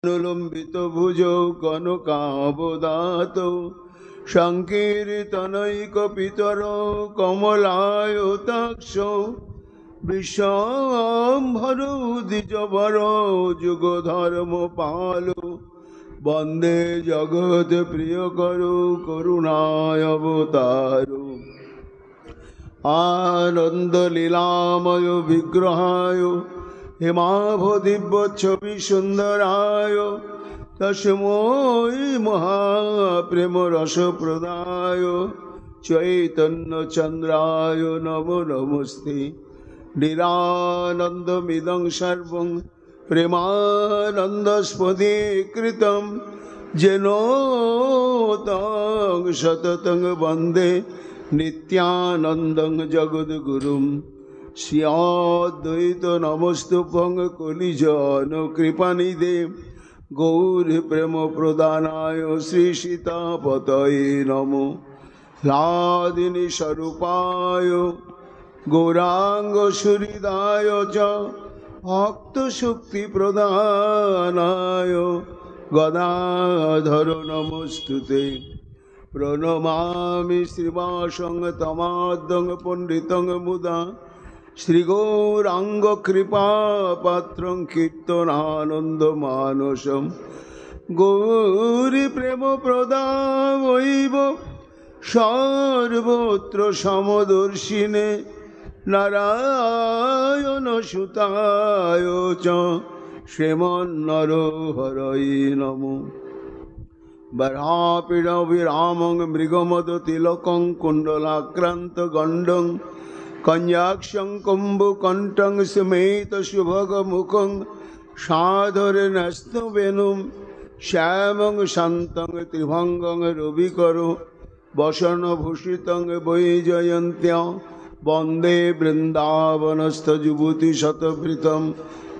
নুলম্বিত ভুজৌ কনকাবদাত সংকীর্তনৈক পিতর কমলায়তাক্ষ বিশ্বম্ভর দ্বিজবর যুগ ধর্ম পাল বন্দে জগৎ প্রিয় করু করুণায় অবতার আনন্দ লীলাময় বিগ্রহায় হেমাভ দিব্য ছবি সুন্দরায় তস্মৈ মহাপ্রেম রস প্রদায় চৈতন্য চন্দ্রায় নমো নমস্তে নিরানন্দমিদং সর্বং প্রেমানন্দস্পদীকৃতং যেন তং সততং বন্দে নিত্যানন্দং জগদ্গুরুং শ্রী অদ্বৈত নমস্তুভ্যং কলিজন কৃপানিধে গৌর প্রেম প্রদানায় শ্রী সীতাপতয়ে নমো হ্লাদিনী স্বরূপায় গৌরাঙ্গ সুহৃদায় চ ভক্ত শক্তি প্রদানায় গদাধর নমস্তুতে প্রণমামি শ্রীবাসং তমাদ্যং পণ্ডিতং মুদা শ্রীগৌরাঙ্গ কৃপাপাত্রং কীর্তনানন্দ মানসম গৌরী প্রেম প্রদাবৈব সর্বত্র সমদর্শিনে নারায়ণ সুতায় চ শ্রীমন্নরহরৈ নমো বরাপিড়বিরামং মৃগমদ তিলকং কুণ্ডলাক্রান্ত গণ্ডং কঞ্জাক্ষং কুম্ভকণ্ঠং স্মেত শুভগ মুখং সাধরে ন্যস্তবেনুম শ্যামং শান্তং ত্রিভঙ্গং রবিকর বসনভূষিতং বৈজয়ন্ত্য বন্দে বৃন্দাবনস্থ যুবতী শতভৃতম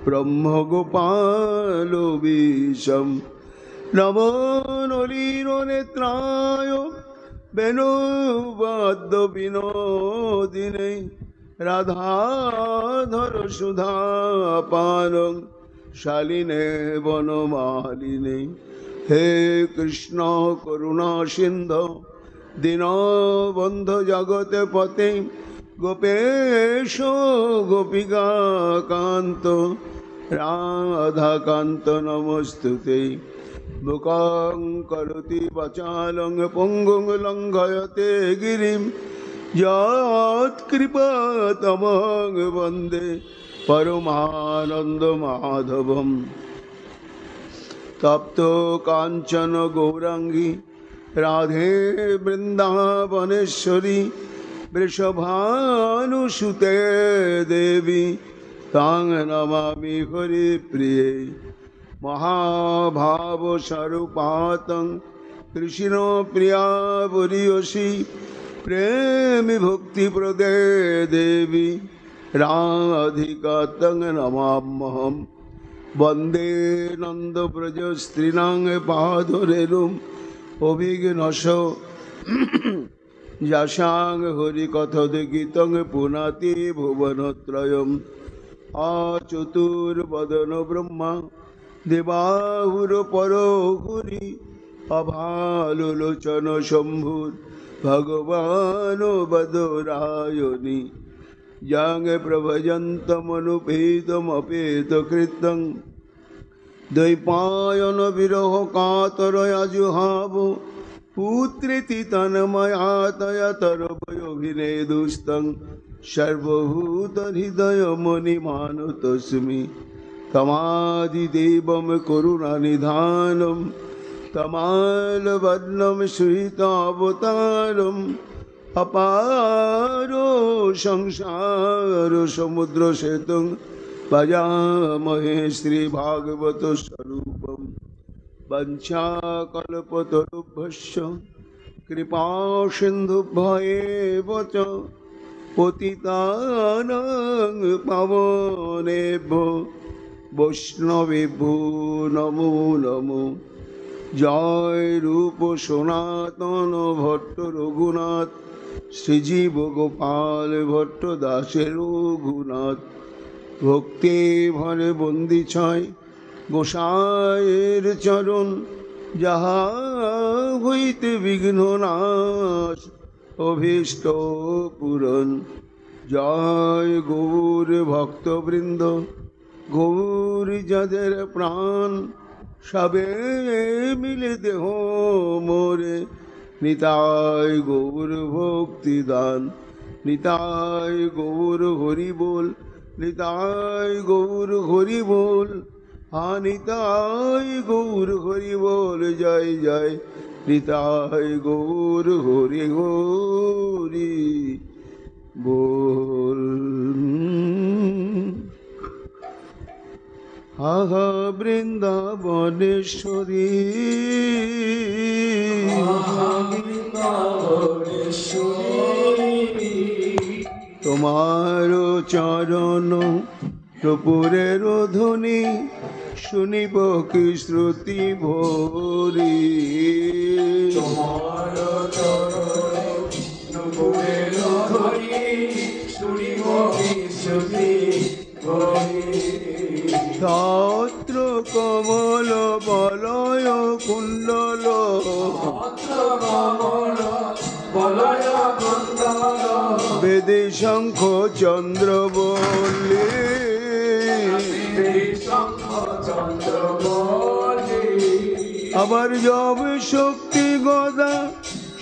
ব্রহ্মগোপাল বিশম নমো নলিনো নেত্রায় বেণুবদ্ধ বিনোদিনে রাধাধর সুধাপানং শালিনে বনমালিনে হে কৃষ্ণ করুণা সিন্ধু দীনবন্ধু জগতে পতে গোপেশ গোপিকা কান্ত রাধাকান্ত নমস্তুতে মুখং করোতি বাচালং পঙ্গুং লঙ্ঘয়তে গিরিম যৎকৃপাতমং বন্দে পরমানন্দ মাধবম তপ্ত কাঞ্চন গৌরাঙ্গী রাধে বৃন্দাবনেশ্বরী বৃষভানুসুতে দেবী তাং নমামি হরি প্রিয়ে মহাভাব স্বরূপাতং কৃষ্ণ প্রিয়া বরিয়সী প্রেমী ভক্তি প্রদে দেবী রাধিকা তং নমাম্যহম বন্দে নন্দ ব্রজ স্ত্রীণাং পাদরেণুম অভিঘ্নস যশাং হরি কথোদ্গীতং পুনাতি ভুবনত্রয়ম আচতুর্বদন ব্রহ্মা দেবাহুর পরহুরি অভালোচন শম্ভুর ভগবান বদরায়ণী যাং প্রভজন্তমনুপেতমপেতকৃতং দ্বৈপায়ন বিরহ কাতরয়াজুহাব পুত্রেতি তন্ময়াতয়তরভয়োভিনেদুস্তং সর্বভূত হৃদয় মণিমানুতস্মি তমাদিদেবম করুণানিধানম তমালবর্ণম সুহিতাবতারম অপারো সংসার সমুদ্র সেতুং ভজামহে শ্রীভাগবত স্বরূপম বঞ্চাকল্পতরুভ্যশ্চ কৃপা সিন্ধুভ্যেব চ পতিতানাং পাবনেভ্যো বৈষ্ণবেভ্যো নমো নমো। জয় রূপ সনাতন ভট্ট রঘুনাথ শ্রীজীব গোপাল ভট্ট দাসের রঘুনাথ। ভক্তি ভরে বন্দি ছয় গোসাইয়ের চরণ যাহা হইতে বিঘ্ন নাশ অভীষ্ট পূরণ। জয় গৌর ভক্তবৃন্দ, গৌর যাদের প্রাণ, সবে মিলে দেহ মোরে নিতাই গৌর ভক্তি দান। নিতাই গৌর হরি বল, নিতাই গৌর হরি বল, নিতাই গৌর হরি বল, জয় জয় নিতাই গৌর হরি হরি বল। আহা বৃন্দাবনেশ্বরী, তোমার চরণ নুপুরের ধ্বনি শুনিব কি শ্রুতি ভরি। তোমার চরণ নুপুরের ধ্বনি শুনিব কি শ্রুতি ভরি। তত্র কমল বলয় কুণ্ডল, বেদে শঙ্খ চন্দ্র বলি, আবার জব শক্তি গদা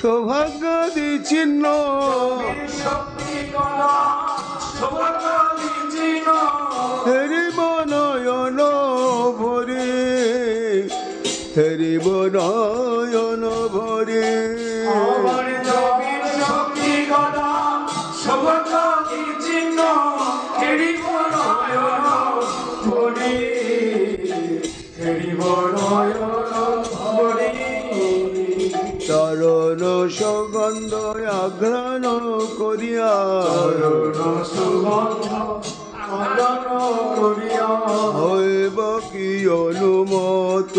সৌভাগ্যাদি চিহ্ন, হেরি বনয়ন ভরে, হেরি বনয়ন ভরে। চরণ সুগন্ধ আঘ্রাণ করিয়া, হইব কি অনুমত,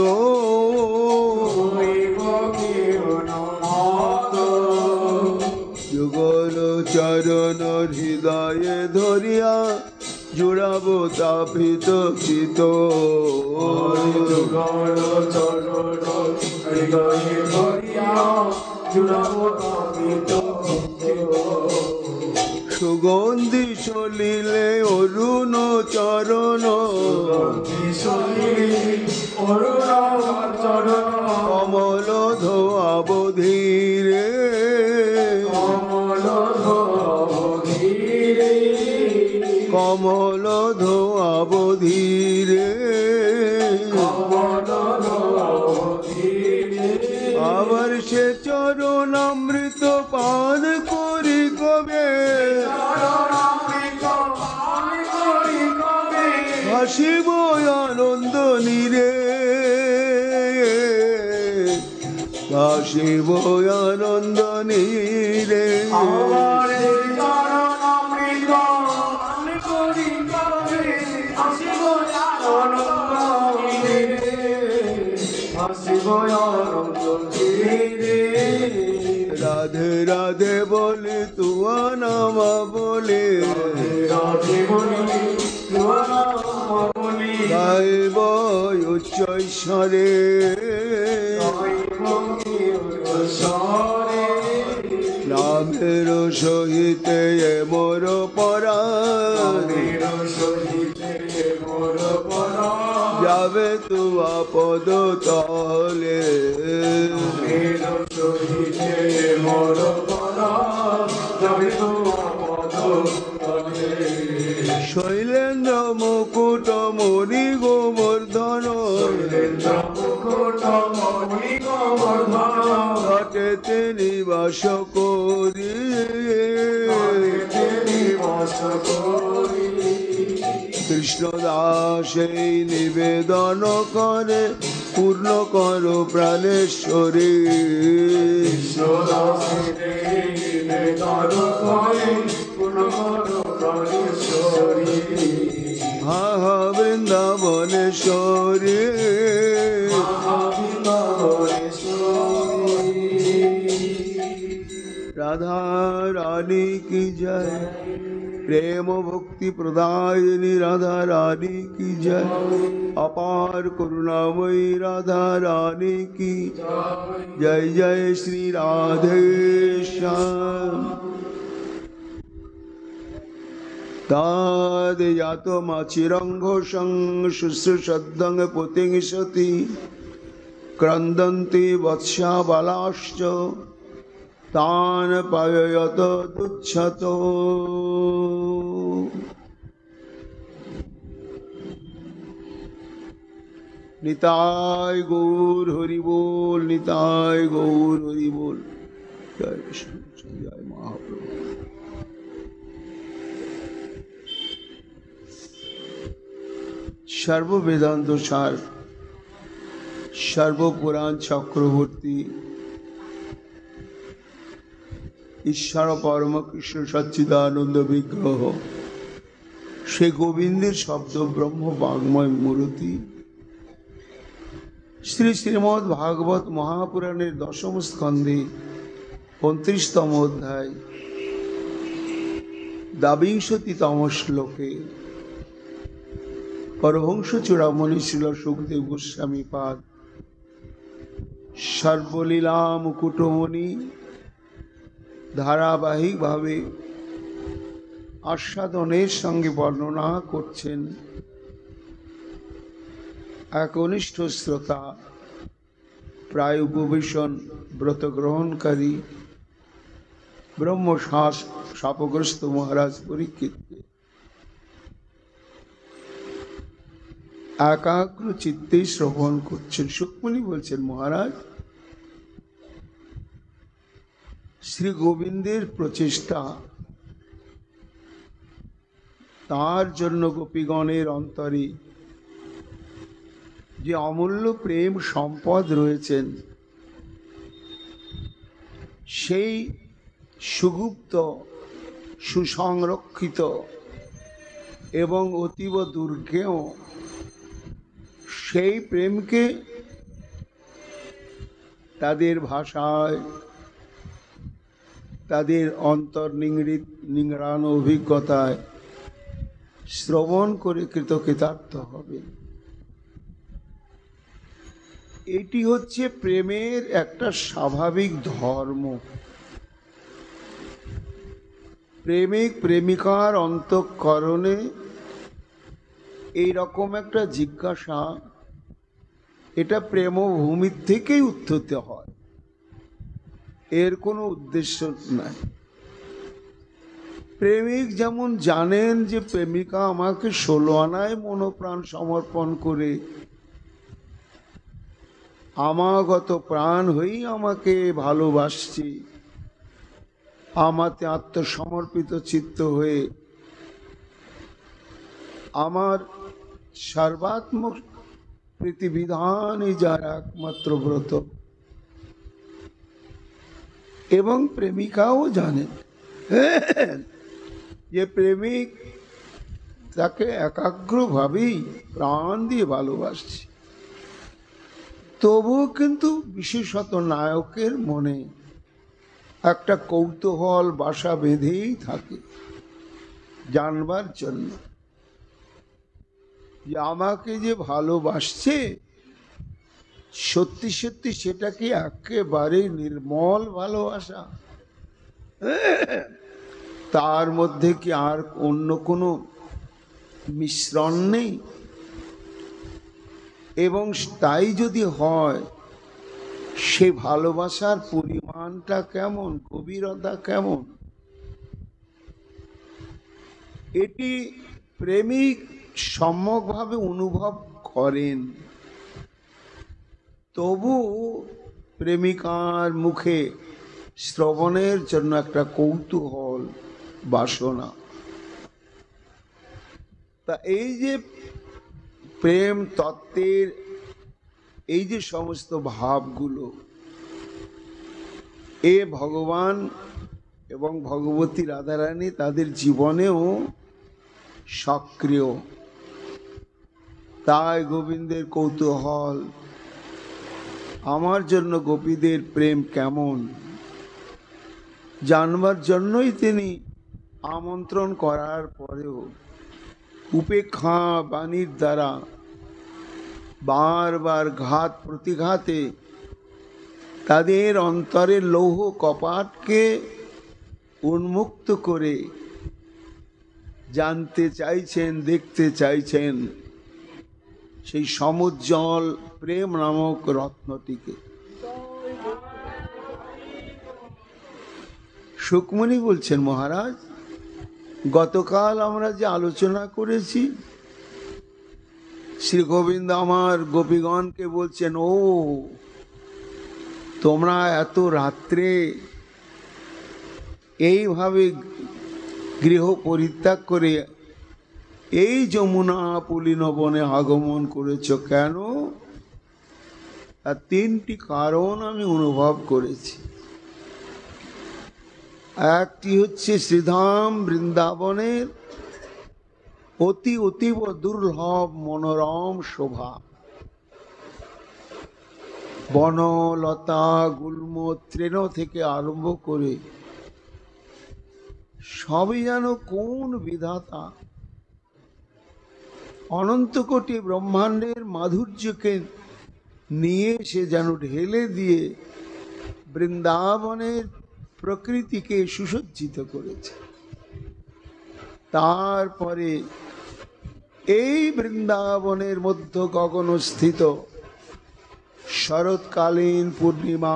যুগল চরণ হৃদয়ে ধরিয়া জুড়াব তাপিত চিত। সুগন্ধি চলিলে অরুণ চরণ, কমল ধোয়াব ধীরে, কমল ধোয়াব ধীরে। আবার সে চরণ অমৃত পান করি কবে, হাসিব আনন্দ নীরে, হাসিব আনন্দ নীরে। রাধে রাধে বলে তুয়া নামা বলে, গাইব উচ্চ ঈশ্বরে, নামের সহিতে মোর পরাণ, যাবে তুয়া পদ তলে। শৈলেন্দ্র মুকুট মণি গোবর্ধন, ঘটেতে নিবাস করি, কৃষ্ণদাস এই নিবেদন করে পূর্ণ করো প্রাণেশ্বরী। হা হা বৃন্দাবনেশ্বরী, রাধা রানী কি জয়। प्रेम भक्ति प्रदायिनी राधा रानी की जय। अपार करुणामयी राधा रानी की जय। जय श्री राधे श्याम। तादयातो माचिरंघोषं शुश्रूषद्दं पुतिंसति क्रंदन्ति वत्स्या बालाश्च तान पाययत दुच्छतो। निताय गौर हरि बोल, निताय गौर हरि बोल। जय श्री जय महाप्रभु। सर्व वेदांत सार सर्वपुराण चक्रवर्ती ईश्वर परम कृष्ण सच्चिदानंद विग्रह श्री गोविंदेर शब्द ब्रह्म वाग्मय मूर्ति श्री श्रीमद् भागवत महापुराणेर दशम स्कंधे 29तम अध्याय द्वाविंशतितम श्लोके परमहंस चूड़ामणि श्रील सुखदेव गोस्वामी पाद सर्वलीला मुकुटमणि धाराबाहिक भावे आस्वादनेर संगे वर्णना करছেন एकनिष्ठ श्रोता प्राय उपवेशन व्रत ग्रहणकारी ब्रह्म शापग्रस्त महाराज परीक्षित एकाग्र चित्ते श्रवण करছেন। सुखमणि বলছেন महाराज श्री गोविंदेर प्रचेष्टा तार जन्य गोपीगणेर अंतरे जे अमूल्य प्रेम सम्पद रयेछेन सेई सुगुप्त सुसंरक्षित एवं अतीव दुर्गेय सेई प्रेम के तादेर भाषाय तादेर अंतर निंगड़ानो अभिज्ञताय श्रवण करे कृतकृतार्थ हबे। एटी होच्छे प्रेमेर एकटा स्वाभाविक धर्म। प्रेमिक प्रेमिकार अंतःकरणे এই রকম একটা জিজ্ঞাসা এটা প্রেমভূমি থেকেই উত্থিত হয়, এর কোনো উদ্দেশ্য নাই। প্রেমিক যেমন জানেন যে প্রেমিকা আমাকে 16 আনায় মনোপ্রাণ সমর্পণ করে আমাগত প্রাণ হয়েই আমাকে ভালোবাসছে, আমাতে আত্মসমর্পিত চিত্ত হয়ে আমার सर्वात्मक प्रीतिविधान जार एकमात्र व्रत एवं प्रेमिकाओ जाने ये प्रेमिक ताके एकाग्र भावे प्राण दिए भालोबासছে। तबुओ किन्तु विशेषत नायकेर मने एकटा कौतूहल बासा बेঁধেই থাকে जानबार जन्य যে আমাকে যে ভালোবাসছে সত্যি সত্যি সেটা কি একেবারে নির্মল ভালোবাসা, তার মধ্যে কি আর অন্য কোনো মিশ্রণ নেই? এবং তাই যদি হয় সে ভালোবাসার পরিমাণটা কেমন, গভীরতা কেমন, এটি প্রেমিক সম্যকভাবে অনুভব করেন। তবু প্রেমিকার মুখে শ্রবণের জন্য একটা কৌতূহল বাসনা। তা এই যে প্রেম তত্ত্বের এই যে সমস্ত ভাবগুলো এ ভগবান এবং ভগবতী রাধারানী তাদের জীবনেও সক্রিয়। তাই গোবিন্দের কৌতূহল, আমার জন্য গোপীদের প্রেম কেমন জানবার জন্যই তিনি আমন্ত্রণ করার পরেও উপেক্ষা বাণীর দ্বারা বারবার ঘাত প্রতিঘাতে তাদের অন্তরের লৌহ কপাটকে উন্মুক্ত করে জানতে চাইছেন, দেখতে চাইছেন সেই সমুজ্জ্বল প্রেম নামক রত্নটিকে। সুকমণি বলছেন, মহারাজ, গতকাল আমরা যে আলোচনা করেছি, শ্রী গোবিন্দ আমার গোপীগণকে বলছেন, ও তোমরা এত রাত্রে এইভাবে গৃহ পরিত্যাগ করে এই যমুনা পুলিন বনে আগমন করেছ কেন? তার তিনটি কারণ আমি অনুভব করেছি। একটি হচ্ছে শ্রীধাম বৃন্দাবনের অতীব দুর্লভ মনোরম শোভা, বনলতা গুল্ম তৃণ থেকে আরম্ভ করে সবই যেন কোন বিধাতা অনন্ত কোটি ব্রহ্মাণ্ডের মাধুর্যকে নিয়ে সে যেন ঢেলে দিয়ে বৃন্দাবনের প্রকৃতিকে সুসজ্জিত করেছে। তারপরে এই বৃন্দাবনের মধ্য গগনস্থিত শরৎকালীন পূর্ণিমা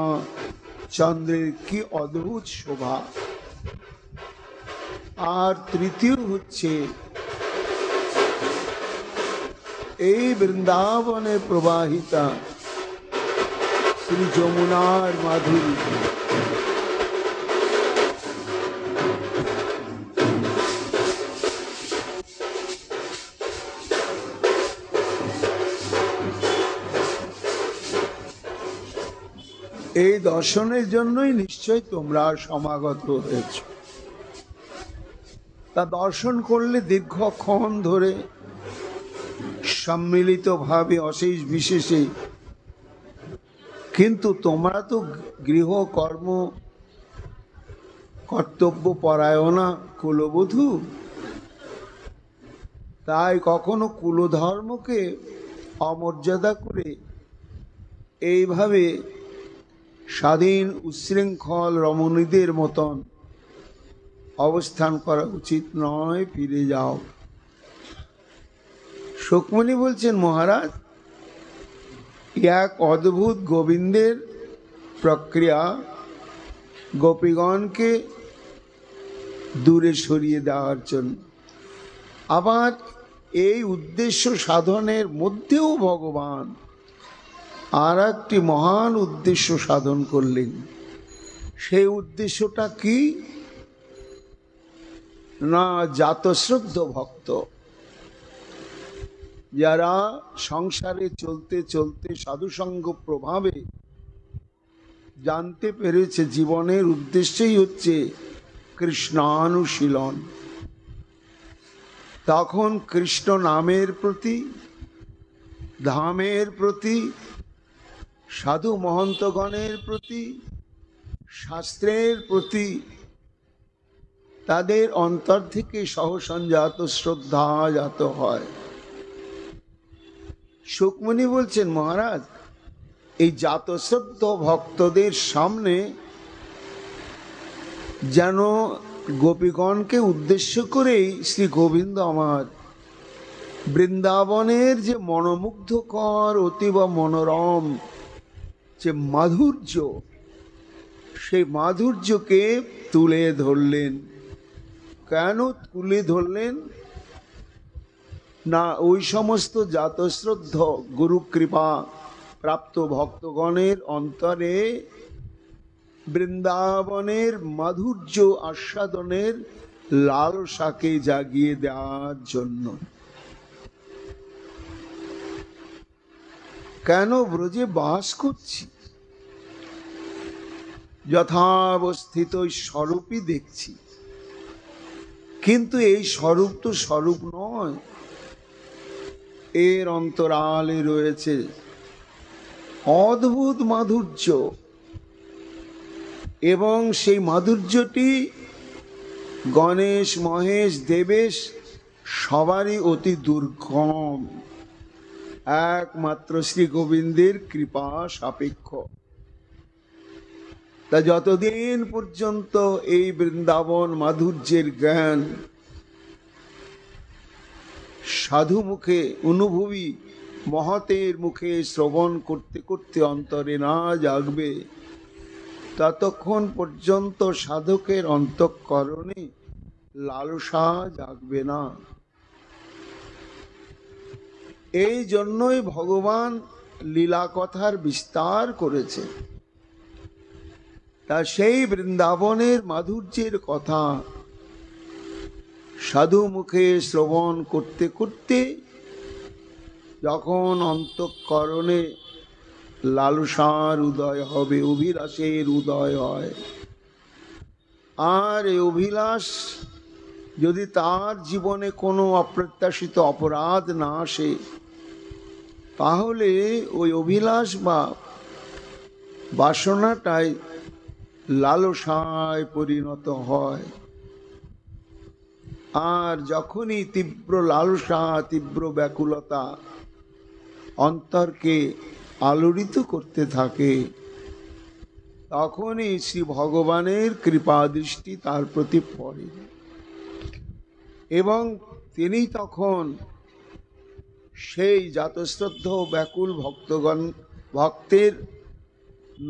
চন্দ্রের কি অদ্ভুত শোভা। আর তৃতীয় হচ্ছে এই বৃন্দাবনে প্রবাহিতা শ্রী যমুনার মাধুরী। এই দর্শনের জন্যই নিশ্চয় তোমরা সমাগত হয়েছ। তা দর্শন করলে দীর্ঘক্ষণ ধরে সম্মিলিত ভাবে অশেষ বিশেষে, কিন্তু তোমরা তো গৃহ কর্ম কর্তব্য পরায়ণা কুলবধূ, তাই কখনো কুলধর্মকে অমর্যাদা করে এইভাবে স্বাধীন উচ্ছৃঙ্খল রমণীদের মতন অবস্থান করা উচিত নয়, ফিরে যাও। সুকমণি বলছেন, মহারাজ, এক অদ্ভুত গোবিন্দের প্রক্রিয়া গোপীগণকে দূরে সরিয়ে দেওয়ার জন্য। আবার এই উদ্দেশ্য সাধনের মধ্যেও ভগবান আর একটি মহান উদ্দেশ্য সাধন করলেন। সেই উদ্দেশ্যটা কি না, জাতশ্রদ্ধ ভক্ত যারা সংসারে চলতে চলতে সাধুসঙ্গ প্রভাবে জানতে পেরেছে জীবনের উদ্দেশ্যই হচ্ছে কৃষ্ণানুশীলন, তখন কৃষ্ণ নামের প্রতি, ধামের প্রতি, সাধু মহন্তগণের প্রতি, শাস্ত্রের প্রতি তাদের অন্তর থেকে সহসঞ্জাত শ্রদ্ধা জাত হয়। সুকমণি বলছেন, মহারাজ, এই জাতশ্রদ্ধ ভক্তদের সামনে যেন গোপীগণকে উদ্দেশ্য করেই শ্রী গোবিন্দ আমার বৃন্দাবনের যে মনোমুগ্ধকর অতীব মনোরম যে মাধুর্য, সেই মাধুর্যকে তুলে ধরলেন। কেন তুলে ধরলেন না, ওই সমস্ত জাতশ্রদ্ধ গুরু কৃপা প্রাপ্ত ভক্তগণের অন্তরে বৃন্দাবনের মাধুর্য আস্বাদনের লালসাকে জাগিয়ে দেওয়ার জন্য। কেন ব্রজে বাস করছি, যথাবস্থিত স্বরূপই দেখছি, কিন্তু এই স্বরূপ তো স্বরূপ নয়, এর অন্তরালে রয়েছে অদ্ভুত মাধুর্য, এবং সেই মাধুর্যটি গণেশ, মহেশ, দেবেশ সবারই অতি দুর্গম, একমাত্র শ্রী গোবিন্দের কৃপা সাপেক্ষ। তা যতদিন পর্যন্ত এই বৃন্দাবন মাধুর্যের জ্ঞান সাধু মুখে, অনুভবী মহতের মুখে শ্রবণ করতে করতে অন্তরে না জাগবে, ততক্ষণ পর্যন্ত সাধকের অন্তঃকরণে লালসা জাগবে না। এই জন্যই ভগবান লীলা কথার বিস্তার করেছে। তা সেই বৃন্দাবনের মাধুর্যের কথা সাধু মুখে শ্রবণ করতে করতে যখন অন্তঃকরণে লালসার উদয় হবে, অভিলাষের উদয় হয়, আর এই অভিলাষ যদি তার জীবনে কোনো অপ্রত্যাশিত অপরাধ না আসে, তাহলে ওই অভিলাষ বা বাসনাটাই লালসায় পরিণত হয়। আর যখনই তীব্র লালসা, তীব্র ব্যাকুলতা অন্তরকে আলোড়িত করতে থাকে, তখনই শ্রী ভগবানের কৃপা দৃষ্টি তার প্রতি পড়ে এবং তিনি তখন সেই জাতশ্রদ্ধ ব্যাকুল ভক্তের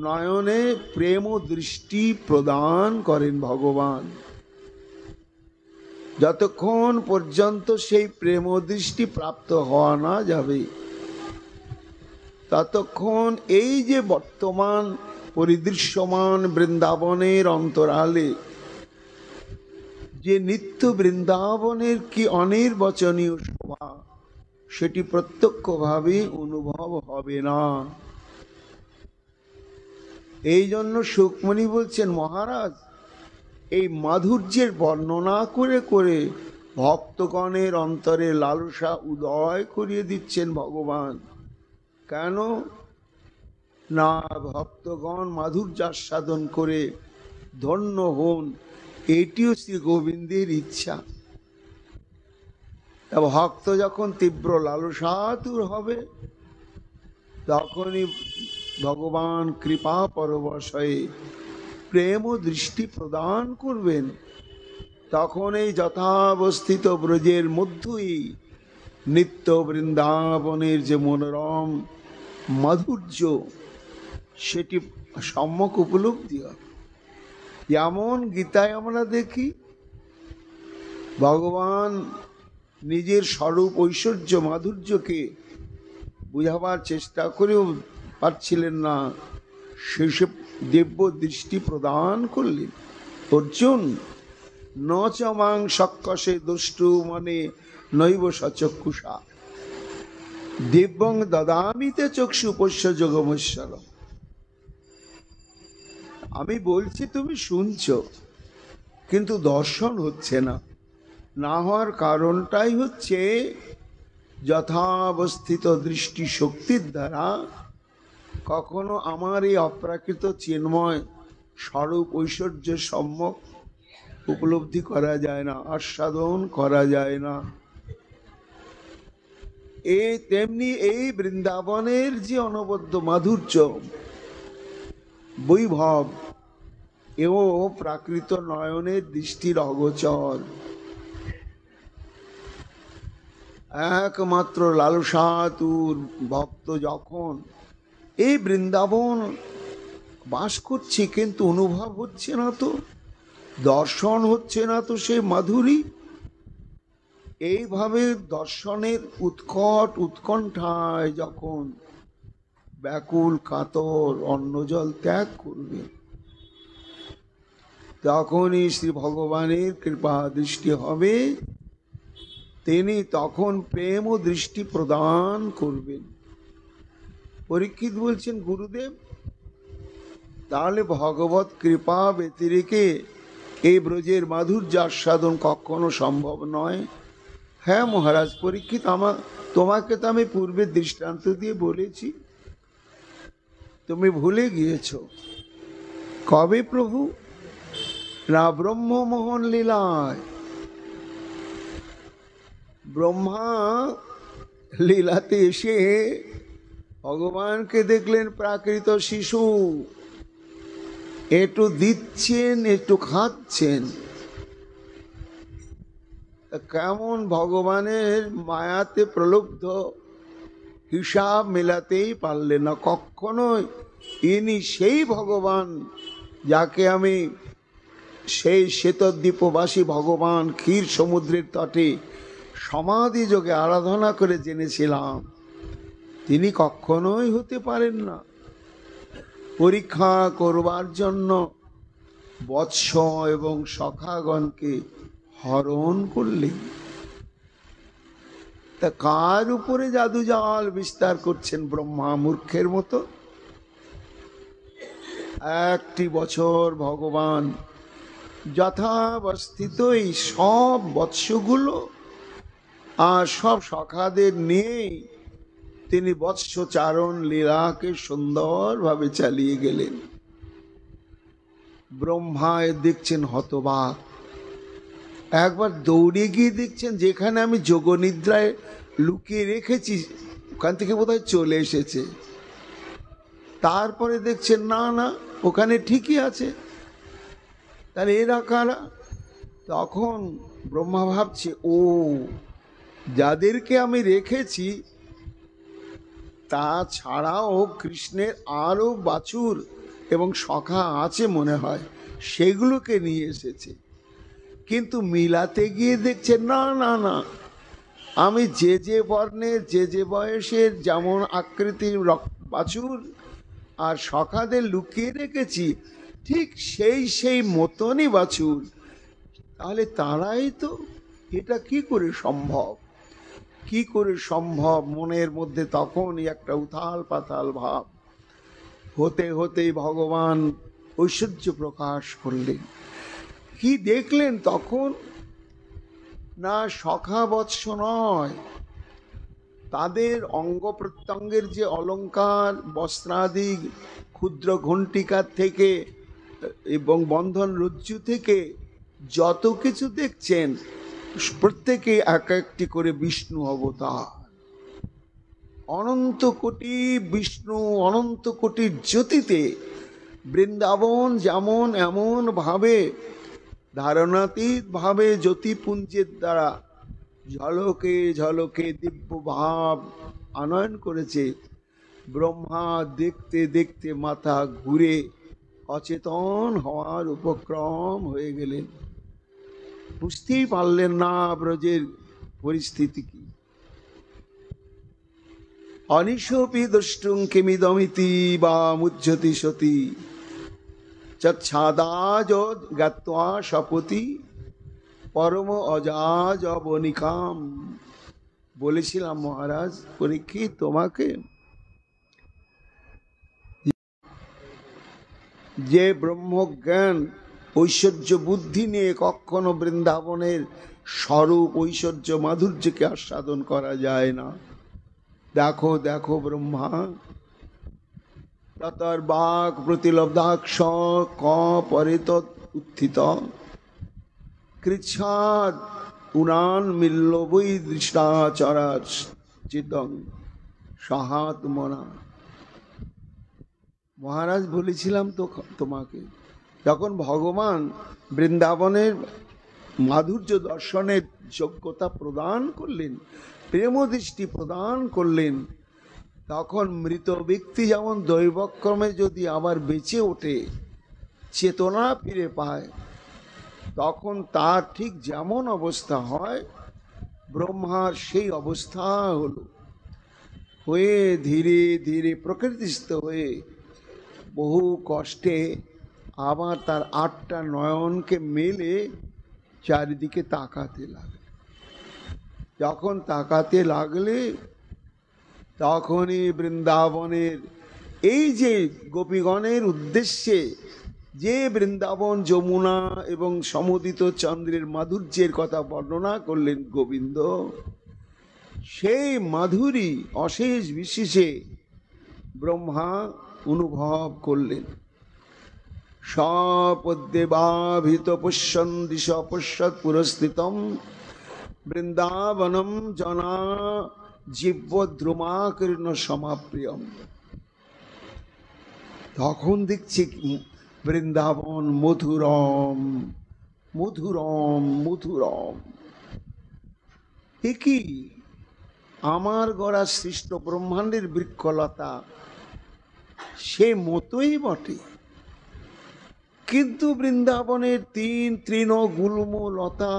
নয়নে প্রেম দৃষ্টি প্রদান করেন ভগবান। যতক্ষণ পর্যন্ত সেই প্রেম দৃষ্টি প্রাপ্ত হওয়া না যাবে, ততক্ষণ এই যে বর্তমান পরিদৃশ্যমান বৃন্দাবনের অন্তরালে যে নিত্য বৃন্দাবনের কি অনির্বচনীয় শোভা, সেটি প্রত্যক্ষভাবে অনুভব হবে না। এই জন্য সুকমণি বলছেন, মহারাজ এই মাধুর্যের বর্ণনা করে করে ভক্তগণের অন্তরে লালসা উদয় করিয়ে দিচ্ছেন ভগবান। কেন না, ভক্তগণ মাধুর্য আস্বাদন করে ধন্য হন, এটিও শ্রী গোবিন্দের ইচ্ছা। ভক্ত যখন তীব্র লালসাতুর হবে, তখনই ভগবান কৃপা পরবশ হয়ে প্রেম দৃষ্টি প্রদান করবেন। তখন এই যথাবস্থিত ব্রজের মধ্যেই নিত্য বৃন্দাবনের যে মনোরম মাধুর্য, সেটি সম্যক উপলব্ধি হবে। যেমন গীতায় আমরা দেখি, ভগবান নিজের স্বরূপ ঐশ্বর্য মাধুর্যকে বুঝাবার চেষ্টা করেও পারছিলেন না, শেষে দিব্য দৃষ্টি প্রদান করলেন। অর্জুন, ন চ মাং সক্ষসে দুষ্টু মানে নৈব সচক্ষুষা দিব্যং দদামিতে চক্ষু পশ্য যোগমশ্বর। আমি বলছি, তুমি শুনছো, কিন্তু দর্শন হচ্ছে না। না হওয়ার কারণটাই হচ্ছে যথাবস্থিত দৃষ্টি শক্তির দ্বারা কখনো আমার এই অপ্রাকৃত চিন্ময় স্বরূপ ঐশ্বর্য সম্যক উপলব্ধি করা যায় না, আস্বাদন করা যায় না। তেমনি এই বৃন্দাবনের যে অনবদ্য মাধুর্য বৈভব, এও প্রাকৃত নয়নের দৃষ্টির অগোচর। একমাত্র লালসাতুর ভক্ত যখন এই বৃন্দাবন বাস করছে, কিন্তু অনুভব হচ্ছে না তো, দর্শন হচ্ছে না তো সে মাধুরী, এইভাবে দর্শনের উৎকট উৎকণ্ঠায় যখন ব্যাকুল কাতর অন্নজল ত্যাগ করবে, তখনই শ্রী ভগবানের কৃপা দৃষ্টি হবে। তিনি তখন প্রেম ও দৃষ্টি প্রদান করবেন। পরীক্ষিত বলছেন, গুরুদেব, তাহলে ভগবত কৃপা ব্যতিরেকে এই ব্রজের মাধুর্য আস্বাদন কখনো সম্ভব নয়। হ্যাঁ মহারাজ পরীক্ষিত, তোমাকে তো আমি পূর্বে দৃষ্টান্ত দিয়ে বলেছি, তুমি ভুলে গিয়েছ। কবে প্রভু? না ব্রহ্মমোহন লীলায়। ব্রহ্মা লীলাতে এসে ভগবানকে দেখলেন প্রাকৃত শিশু, একটু দিচ্ছেন একটু খাচ্ছেন। কেমন ভগবানের মায়াতে প্রলুব্ধ, হিসাব মেলাতেই পারলেন না কখনোই। ইনি সেই ভগবান যাকে আমি সেই শ্বেতদ্বীপবাসী ভগবান ক্ষীর সমুদ্রের তটে সমাধি যোগে আরাধনা করে জেনেছিলাম, তিনি কখনোই হতে পারেন না। পরীক্ষা করবার জন্য বৎস এবং সখাগণকে হরণ করলেন। তা কার উপরে জাদু জাল বিস্তার করছেন ব্রহ্মা মূর্খের মতো? একটি বছর ভগবান যথাবস্থিত এই সব বৎসগুলো আর সব সখাদের নিয়ে তিনি বৎসচারণ লীলাকে সুন্দরভাবে চালিয়ে গেলেন। ব্রহ্মা দেখছেন হতবাক, একবার দৌড়ে গিয়ে দেখছেন যেখানে আমি যোগনিদ্রায় লুকিয়ে রেখেছি ওখান থেকে বোধহয় চলে এসেছে। তারপরে দেখছেন না না ওখানে ঠিকই আছে, তাহলে এরা কারা? তখন ব্রহ্মা ভাবছে, ও যাদেরকে আমি রেখেছি তা ছাড়াও কৃষ্ণের আরও বাছুর এবং সখা আছে মনে হয়, সেগুলোকে নিয়ে এসেছে। কিন্তু মিলাতে গিয়ে দেখছে না না না, আমি যে যে বর্ণের যে যে বয়সের যেমন আকৃতির বাছুর আর সখাদের লুকিয়ে রেখেছি ঠিক সেই সেই মতনই বাছুর, তাহলে তারাই তো। এটা কি করে সম্ভব, কি করে সম্ভব? মনের মধ্যে তখনই একটা উথাল পাতাল ভাব। হতে হতেই ভগবান ঐশ্বর্য প্রকাশ করলেন। কি দেখলেন তখন? না সখা বৎস নয়, তাদের অঙ্গ প্রত্যঙ্গের যে অলঙ্কার বস্ত্রাদি ক্ষুদ্র ঘণ্টিকার থেকে এবং বন্ধন রজ্জু থেকে যত কিছু দেখছেন প্রত্যেকে এক একটি করে বিষ্ণু অবতার। অনন্ত কোটি বিষ্ণু, অনন্ত কোটির জ্যোতিতে বৃন্দাবন যেমন এমন ভাবে ধারণাতীত ভাবে জ্যোতিপুঞ্জের দ্বারা ঝলকে ঝলকে দিব্য ভাব আনয়ন করেছে। ব্রহ্মা দেখতে দেখতে মাথা ঘুরে অচেতন হওয়ার উপক্রম হয়ে গেলেন। বুঝতেই পারলেন না ব্রজের পরিস্থিতি কি। অনিশোপি দ্রষ্টুং কিমিদমিতি বা মুহ্যতি সতি চচ্ছাদাজ জ্ঞাত্বা শপতি পরম অজাজ বনিকাম। বলেছিলাম মহারাজ পরীক্ষিত তোমাকে, যে ব্রহ্মজ্ঞান ঐশ্বর্য বুদ্ধি নিয়ে কখনো বৃন্দাবনের স্বরূপ ঐশ্বর্য মাধুর্যকে আস্বাদন করা যায় না। দেখো দেখো ব্রহ্মা ততর বাক প্রতিলব্ধাক্ষ ক পরিত উত্থিত কৃচ্ছাদ উনান মিল্ল বৈ দৃষ্টাচরার চিদং সাহাত্মনা। মহারাজ বলেছিলাম তো তোমাকে, যখন ভগবান বৃন্দাবনের মাধুর্য দর্শনের যোগ্যতা প্রদান করলেন, প্রেম দৃষ্টি প্রদান করলেন, তখন মৃত ব্যক্তি যেমন দৈবক্রমে যদি আবার বেঁচে ওঠে চেতনা ফিরে পায়, তখন তার ঠিক যেমন অবস্থা হয় ব্রহ্মার সেই অবস্থা হলো। হয়ে ধীরে ধীরে প্রকৃতিস্থ হয়ে বহু কষ্টে আবার তার আটটা নয়নকে মেলে চারিদিকে তাকাতে লাগলে। যখন তাকাতে লাগলে তখনই বৃন্দাবনের এই যে গোপীগণের উদ্দেশ্যে যে বৃন্দাবন যমুনা এবং সমুদিত চন্দ্রের মাধুর্যের কথা বর্ণনা করলেন গোবিন্দ, সেই মাধুরী অশেষ বিশেষে ব্রহ্মা অনুভব করলেন। সপদ্দেবাভিত পুষ্যন দিশ পশ্যৎ পুরস্থিতম বৃন্দাবনম জনা জীবদ্রুমাকীর্ণ সমাপ্রিয়ম। তখন দেখছি বৃন্দাবন মধুরম মধুরম মধুরম। কি আমার গড়া সৃষ্ট ব্রহ্মাণ্ডের বৃক্ষলতা সে মতোই বটে, কিন্তু বৃন্দাবনের তৃণ গুল্ম লতা,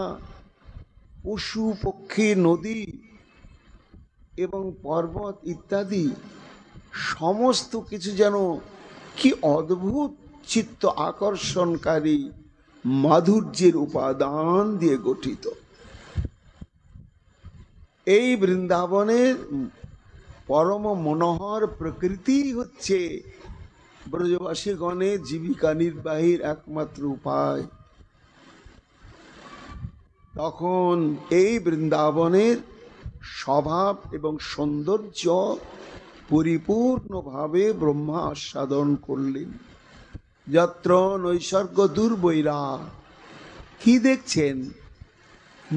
পশু পক্ষী, নদী এবং পর্বত ইত্যাদি সমস্ত কিছু যেন কি অদ্ভুত চিত্ত আকর্ষণকারী মাধুর্যের উপাদান দিয়ে গঠিত। এই বৃন্দাবনের পরম মনোহর প্রকৃতি হচ্ছে ব্রজবাসীগণের জীবিকা নির্বাহীর একমাত্র উপায়। তখন এই বৃন্দাবনের স্বভাব এবং সৌন্দর্য পরিপূর্ণভাবে ব্রহ্মা আস্বাদন করলেন। যত্র নৈসর্গ দুর্বৈরা, কি দেখছেন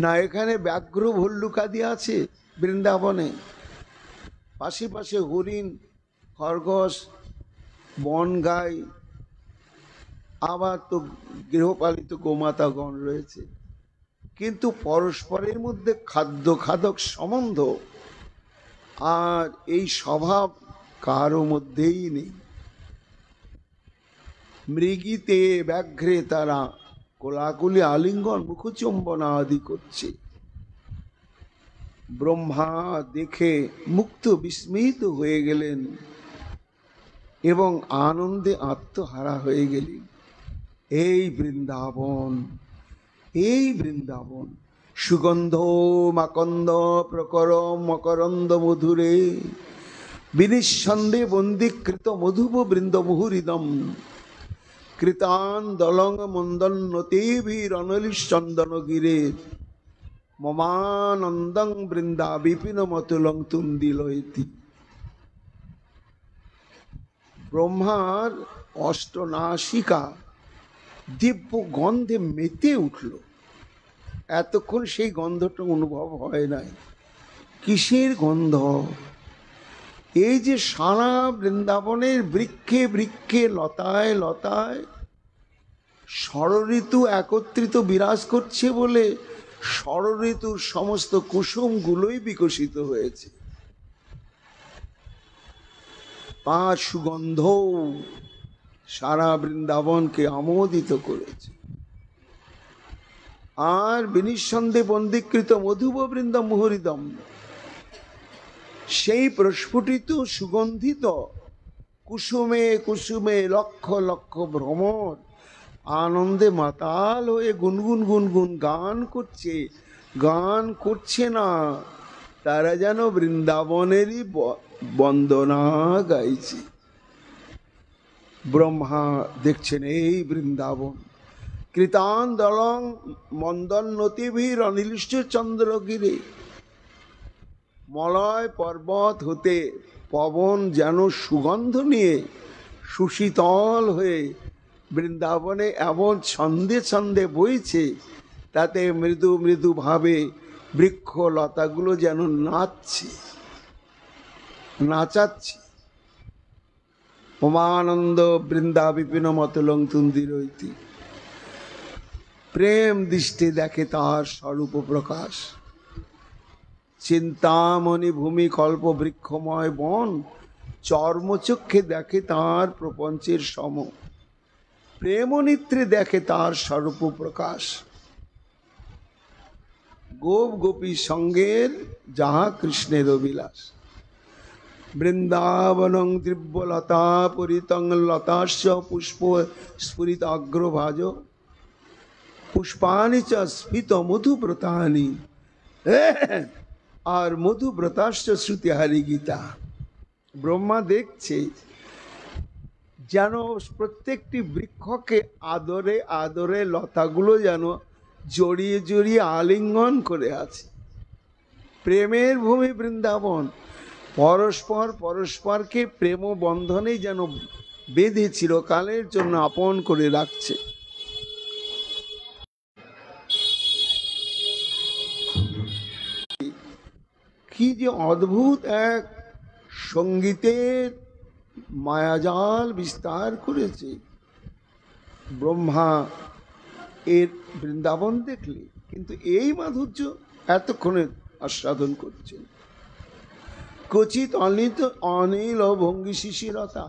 না এখানে ব্যাঘ্র ভল্লুকাদি আছে বৃন্দাবনে, পাশে পাশে হরিণ, খরগোশ, বন গাই, আবার তো গৃহপালিত গোমাতাগণ রয়েছে, কিন্তু পরস্পরের মধ্যে খাদ্য খাদক সম্বন্ধ আর এই স্বভাব কারো মধ্যেই নেই। মৃগীতে ব্যাঘ্রে তারা কোলাকুলি আলিঙ্গন মুখচুম্বনা আদি করছে। ব্রহ্মা দেখে মুক্ত বিস্মিত হয়ে গেলেন এবং আনন্দে আত্মহারা হয়ে গেলেন। এই বৃন্দাবন, এই বৃন্দাবন সুগন্ধ মাকন্দ প্রকর মকরন্দ মধুরে বিনিঃসন্দে বন্দীকৃত মধুব বৃন্দ মুহুরিদম কৃতান দলং মন্দন্নতেভিরনলিশ্চন্দন গিরে মমানন্দং বৃন্দা বিপিন মতুলং তুন্দিলয়তি। ব্রহ্মার অষ্টনাসিকা দিব্য গন্ধে মেতে উঠল। এতক্ষণ সেই গন্ধটা অনুভব হয় নাই। কিসের গন্ধ? এই যে সারা বৃন্দাবনের বৃক্ষে বৃক্ষে লতায় লতায় ষড়ঋতু একত্রিত বিরাজ করছে বলে ষড়ঋতুর সমস্ত কুসুমগুলোই বিকশিত হয়েছে। তার সুগন্ধ সারা বৃন্দাবনকে আমোদিত করেছে। আর বিনিঃসন্দে বন্দীকৃত মধুব বৃন্দ মুহুরিদম, সেই প্রস্ফুটিত সুগন্ধিত কুসুমে কুসুমে লক্ষ লক্ষ ভ্রমর আনন্দে মাতাল হয়ে গুনগুন গুনগুন গান করছে। গান করছে না, তারা যেন বৃন্দাবনেরই বন্দনা গাইছে। ব্রহ্মা দেখছেন এই বৃন্দাবন কৃতান দলং মন্দন্নতিভির অনিলিষ্ট চন্দ্রগিরে, মলয় পর্বত হতে পবন যেন সুগন্ধ নিয়ে সুশীতল হয়ে বৃন্দাবনে এমন ছন্দে ছন্দে বইছে, তাতে মৃদু মৃদু ভাবে বৃক্ষ লতাগুলো যেন নাচছে, নাচাচ্ছে। ওমানন্দ বৃন্দা বিপিন মতলং তুন্দিরৈতি। প্রেম দৃষ্টি দেখে তার স্বরূপ প্রকাশ। চিন্তামণি ভূমি কল্প বৃক্ষময় বন চর্মচক্ষে দেখে তার প্রপঞ্চের সম। প্রেমনিত্রে দেখে তার স্বরূপ প্রকাশ। গোপ গোপী সঙ্গের যাহা কৃষ্ণের অভিলাষ। বৃন্দাবনং দিব্যলতা পরিতং লতাস্য পুষ্প স্ফুরিত অগ্রভাজ পুষ্পানি চ স্ফীত মধুব্রতানি। আর মধুব্রতাশ্চ শ্রুতিহারি গীতা। ব্রহ্মা দেখছে যেন প্রত্যেকটি বৃক্ষকে আদরে আদরে লতাগুলো যেন জড়িয়ে জড়িয়ে আলিঙ্গন করে আছে। প্রেমের ভূমি বৃন্দাবন, পরস্পর পরস্পরকে প্রেম বন্ধনে যেন বেঁধে চিরকালের জন্য আপন করে রাখছে। কি যে অদ্ভুত এক সঙ্গীতের মায়াজাল বিস্তার করেছে ব্রহ্মা এর বৃন্দাবন দেখলে। কিন্তু এই মাধুর্য এতক্ষণে আস্বাদন করছেন। কচিত অনিল ভঙ্গি শিশিরতা,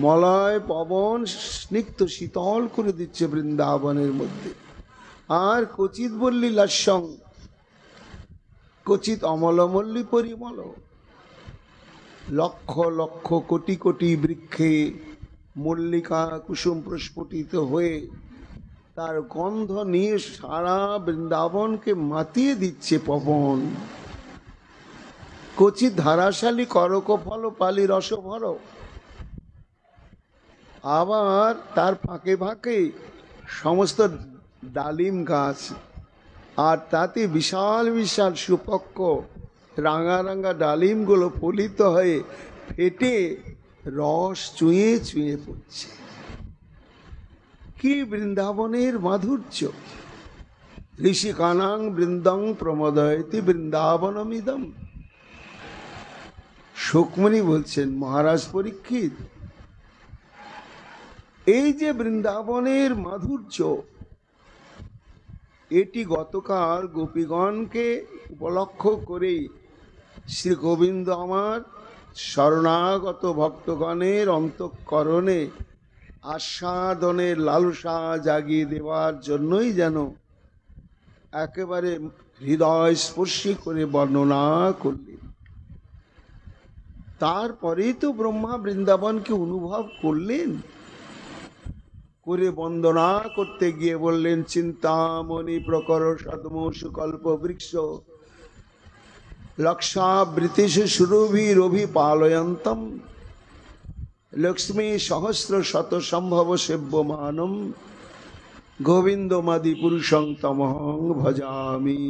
মলয় পবন স্নিগ্ধ শীতল করে দিচ্ছে বৃন্দাবনের মধ্যে। আর কচিত বললি লাস্যং, কচিত অমলমল্লী পরিমল, লক্ষ লক্ষ কোটি কোটি বৃক্ষে মল্লিকা কুসুম প্রস্ফুটিত হয়ে তার গন্ধ নিয়ে সারা বৃন্দাবনকে মাতিয়ে দিচ্ছে পবন। কচিত ধারাশালী করক ফল পালি রসভর, আবার তার ফাঁকে ফাঁকে সমস্ত ডালিম গাছ, আর তাতে বিশাল বিশাল সুপক্ষ রাঙা রাঙা ডালিমগুলো ফলিত হয়ে ফেটে রস চুঁয়ে চুঁয়ে পড়ছে। কি বৃন্দাবনের মাধুর্য! ঋষিকানাং বৃন্দং প্রমোদয়তি বৃন্দাবনমিদম। শুকমুনি বলছেন, মহারাজ পরীক্ষিত, এই যে বৃন্দাবনের মাধুর্য, এটি গতকাল গোপীগণকে উপলক্ষ করে শ্রী গোবিন্দ আমার শরণাগত ভক্তগণের অন্তঃকরণে আস্বাদনের লালসা জাগিয়ে দেওয়ার জন্যই যেন একেবারে হৃদয় স্পর্শী করে বর্ণনা করলেন। তারপরেই তো ব্রহ্মা বৃন্দাবনকে অনুভব করলেন, করে বন্দনা করতে গিয়ে বললেন, চিন্তামণি প্রকর সদমসু কল্প বৃক্ষ লক্ষাবৃতিষু সুরভিরভিপালয়ন্তম লক্ষ্মী সহস্র শত সম্ভব সেব্যমানম গোবিন্দমাদি পুরুষং তমহং ভজামি।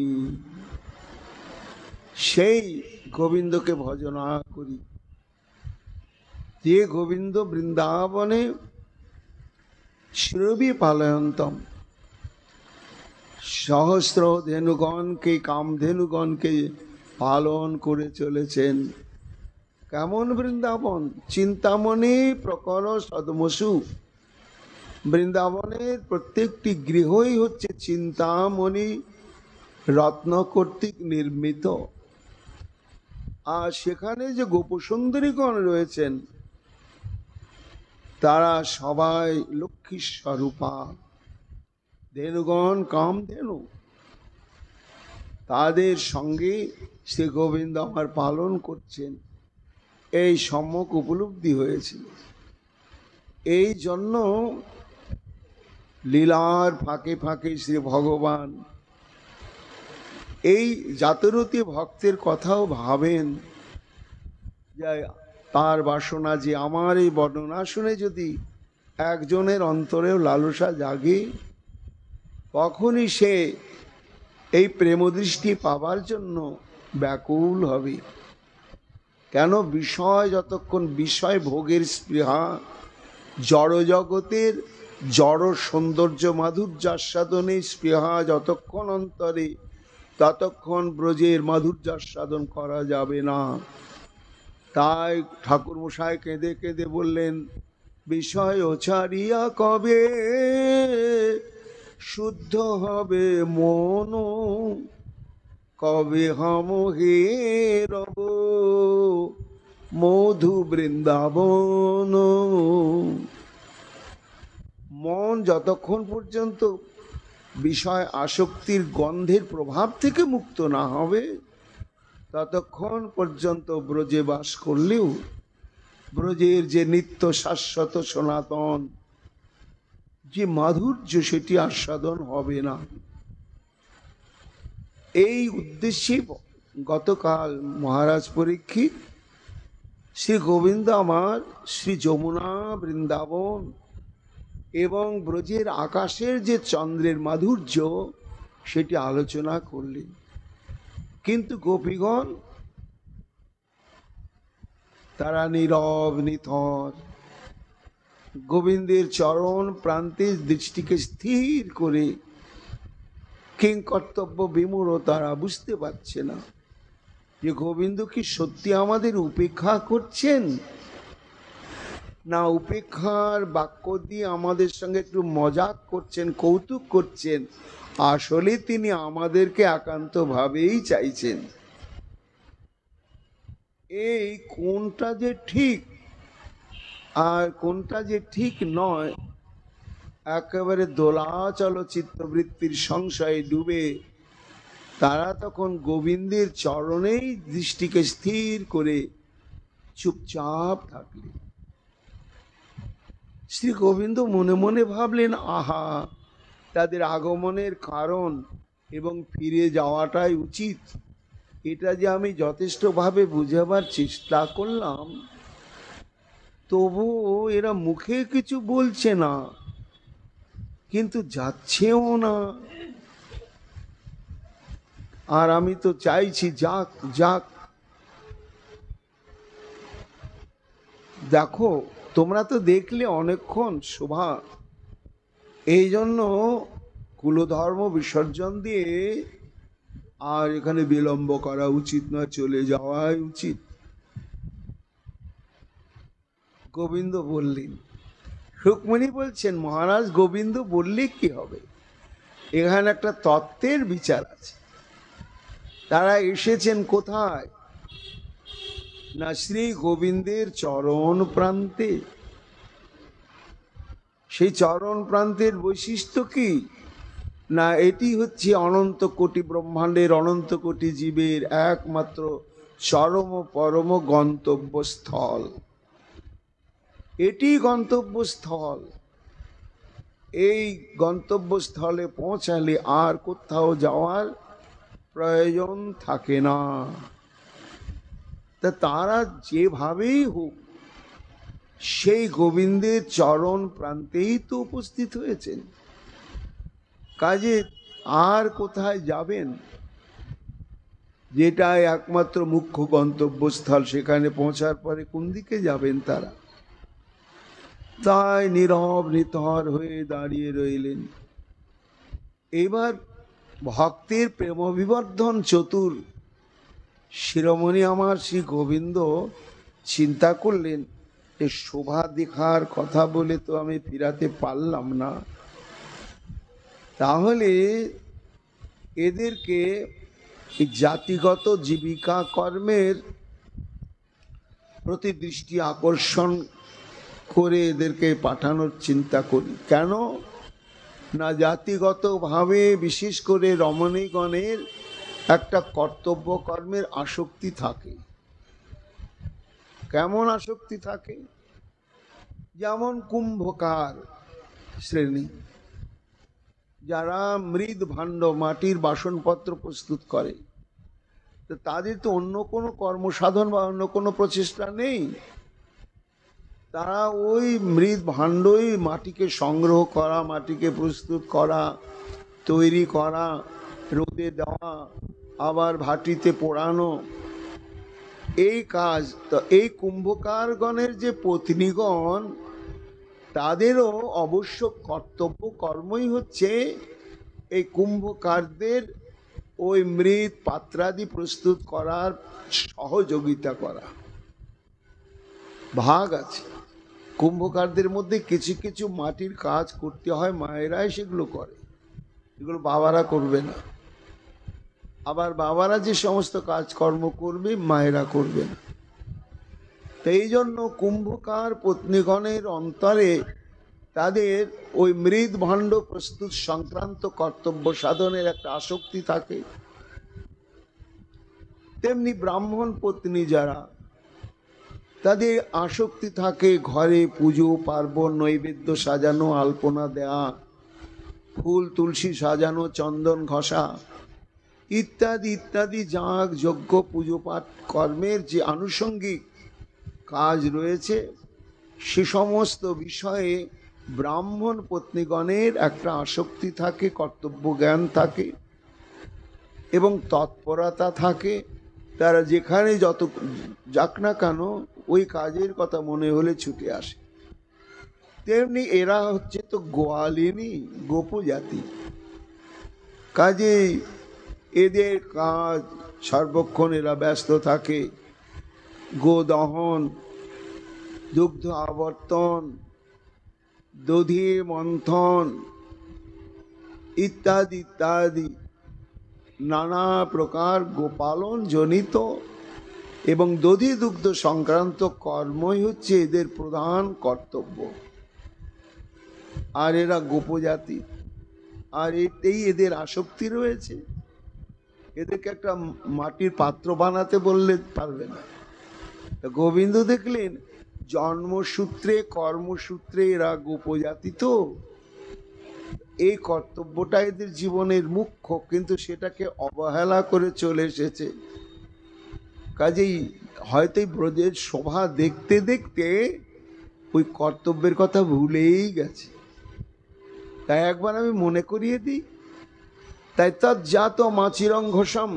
সেই গোবিন্দকে ভজনা করি, যে গোবিন্দ বৃন্দাবনে সুরভি পালয়ন্তম সহস্র ধেনুগণকে, কামধেনুগণকে পালন করে চলেছেন। কেমন বৃন্দাবন! চিন্তামণি প্রকর সদমসু, বৃন্দাবনের প্রত্যেকটি গৃহই হচ্ছে চিন্তামণি রত্ন কর্তৃক নির্মিত। আর সেখানে যে গোপসুন্দরীগণ রয়েছেন, তারা সবাই লক্ষ্মী স্বরূপা ধেনুগণ, কামধেনু। তাদের সঙ্গে শ্রী গোবিন্দ আমার পালন করছেন, এই সম্যক উপলব্ধি হয়েছিল। এই জন্য লীলার ফাঁকে ফাঁকে শ্রী ভগবান এই জাতরতী ভক্তের কথাও ভাবেন, যে তার বাসনা যে আমার এই বর্ণনা শুনে যদি একজনের অন্তরেও লালসা জাগে, তখনই সে এই প্রেমদৃষ্টি পাবার জন্য ব্যাকুল হবে। কেন? বিষয় যতক্ষণ বিষয় ভোগের স্পৃহা, জড় জগতের জড় সৌন্দর্য মাধুর্য আস্বাদনে স্পৃহা যতক্ষণ অন্তরে, ততক্ষণ ব্রজের মাধুর্য আস্বাদন করা যাবে না। তাই ঠাকুর মশাই কেঁদে কেঁদে বললেন, বিষয় ছাড়িয়া কবে শুদ্ধ হবে মন, কবে হম হে রব মধু বৃন্দাবন। মন যতক্ষণ পর্যন্ত বিষয় আসক্তির গন্ধের প্রভাব থেকে মুক্ত না হবে, ততক্ষণ পর্যন্ত ব্রজে বাস করলেও ব্রজের যে নিত্য শাশ্বত সনাতন যে মাধুর্য, সেটি আস্বাদন হবে না। এই উদ্দেশ্যে গতকাল মহারাজ পরীক্ষিত শ্রী গোবিন্দ আমার শ্রী যমুনা বৃন্দাবন এবং ব্রজের আকাশের যে চন্দ্রের মাধুর্য, সেটি আলোচনা করলেন। কিন্তু গোপীগণ তারা নীরব নিথর, গোবিন্দের চরণ প্রান্তে দৃষ্টিকে স্থির করে কিং কর্তব্য বিমূঢ়, তারা বুঝতে পারছে না যে গোবিন্দ কি সত্যি আমাদের উপেক্ষা করছেন, না উপেক্ষার বাক্য দিয়ে আমাদের সঙ্গে একটু মজাক করছেন, কৌতুক করছেন। আসলে তিনি আমাদেরকে একান্তভাবেই চাইছেন। এই কোনটা যে ঠিক আর কোনটা যে ঠিক নয়, একেবারে দোলাচল চিত্তবৃত্তির সংশয়ে ডুবে তারা তখন গোবিন্দের চরণেই দৃষ্টিকে স্থির করে চুপচাপ থাকলেন। শ্রী গোবিন্দ মনে মনে ভাবলেন, আহা, তাদের আগমনের কারণ এবং ফিরে যাওয়াটাই উচিত, এটা যে আমি যথেষ্টভাবে বুঝাবার চেষ্টা করলাম, তবুও এরা মুখে কিছু বলছে না, কিন্তু যাচ্ছেও না। আর আমি তো চাইছি যাক যাক। দেখো, তোমরা তো দেখলে অনেকক্ষণ শোভা, এই জন্য কুলধর্ম বিসর্জন দিয়ে আর এখানে বিলম্ব করা উচিত নয়, চলে যাওয়াই উচিত। গোবিন্দ বললেন। রুক্মিণী বলছেন, মহারাজ গোবিন্দ বললে কি হবে, এখানে একটা তত্ত্বের বিচার আছে। তারা এসেছেন কোথায়, না শ্রী গোবিন্দের চরণ প্রান্তে। সেই চরণ প্রান্তের বৈশিষ্ট্য কি, না এটি হচ্ছে অনন্ত কোটি ব্রহ্মাণ্ডের অনন্ত কোটি জীবের একমাত্র চরম পরম গন্তব্যস্থল। এটি গন্তব্যস্থল। এই গন্তব্যস্থলে পৌঁছালে আর কোথাও যাওয়ার প্রয়োজন থাকে না। তা তারা যেভাবেই হোক সেই গোবিন্দের চরণ প্রান্তেই তো উপস্থিত হয়েছেন, কাজে আর কোথায় যাবেন, যেটা একমাত্র মুখ্য গন্তব্যস্থল, সেখানে পৌঁছার পরে কোন দিকে যাবেন তারা। তাই নীরব নিথর হয়ে দাঁড়িয়ে রইলেন। এবার ভক্তের প্রেম বিবর্ধন চতুর শিরোমণি আমার শ্রী গোবিন্দ চিন্তা করলেন, যে শোভা দেখার কথা বলে তো আমি ফিরাতে পারলাম না, তাহলে এদেরকে জাতিগত জীবিকা কর্মের প্রতি দৃষ্টি আকর্ষণ করে এদেরকে পাঠানোর চিন্তা করি। কেন না, জাতিগতভাবে বিশেষ করে রমণীগণের একটা কর্তব্য কর্মের আসক্তি থাকে। কেমন আসক্তি থাকে, যেমন কুম্ভকার শ্রেণী, যারা মৃৎ ভাণ্ড মাটির বাসনপত্র প্রস্তুত করে, তো তাদের তো অন্য কোনো কর্মসাধন বা অন্য কোনো প্রচেষ্টা নেই। তারা ওই মৃৎ ভাণ্ডই মাটিকে সংগ্রহ করা, মাটিকে প্রস্তুত করা, তৈরি করা, রোদে দেওয়া, আবার ভাটিতে পোড়ানো, এই কাজ। তো এই কুম্ভকারগণের যে পত্নীগণ, তাদেরও অবশ্য কর্তব্য কর্মই হচ্ছে এই কুম্ভকারদের ওই মৃৎ পাত্রাদি প্রস্তুত করার সহযোগিতা করা। ভাগ আছে কুম্ভকারদের মধ্যে, কিছু কিছু মাটির কাজ করতে হয়, মায়েরাই সেগুলো করে, এগুলো বাবারা করবে না। আবার বাবারা যে সমস্ত কাজকর্ম করবে, মায়েরা করবে না। তো এই জন্য কুম্ভকার পত্নীগণের অন্তরে তাদের ওই মৃৎ ভাণ্ড প্রস্তুত সংক্রান্ত কর্তব্য সাধনের একটা আসক্তি থাকে। তেমনি ব্রাহ্মণ পত্নী যারা, তাদের আসক্তি থাকে ঘরে পুজো পার্বণ, নৈবেদ্য সাজানো, আলপনা দেয়া, ফুল তুলসী সাজানো, চন্দন ঘষা ইত্যাদি ইত্যাদি যাগ যজ্ঞ পুজো পাঠ কর্মের যে আনুষঙ্গিক কাজ রয়েছে, সে সমস্ত বিষয়ে ব্রাহ্মণ পত্নীগণের একটা আসক্তি থাকে, কর্তব্য জ্ঞান থাকে এবং তৎপরতা থাকে। তারা যেখানে যত যাক না কেন, ওই কাজের কথা মনে হলে ছুটে আসে। তেমনি এরা হচ্ছে তো গোয়ালিনী, গোপজাতি। কাজে এদের কাজ সর্বক্ষণ এরা ব্যস্ত থাকে গোদহন, দুগ্ধ আবর্তন, দধি মন্থন ইত্যাদি ইত্যাদি নানা প্রকার গোপালন জনিত এবং দধি দুগ্ধ সংক্রান্ত কর্মই হচ্ছে এদের প্রধান কর্তব্য। আর এরা গোপজাতি, আর এতেই এদের আসক্তি রয়েছে। এদেরকে একটা মাটির পাত্র বানাতে বললে পারবে না। গোবিন্দ দেখলেন জন্মসূত্রে কর্মসূত্রে এরা গোপজাতি, তো এই কর্তব্যটা এদের জীবনের মুখ্য, কিন্তু সেটাকে অবহেলা করে চলে এসেছে। কাজেই হয়তো ব্রজের শোভা দেখতে দেখতে ওই কর্তব্যের কথা ভুলেই গেছে। তাই একবার আমি মনে করিয়ে দিই, তাই তজ্জাত মাচিরং ঘোষম,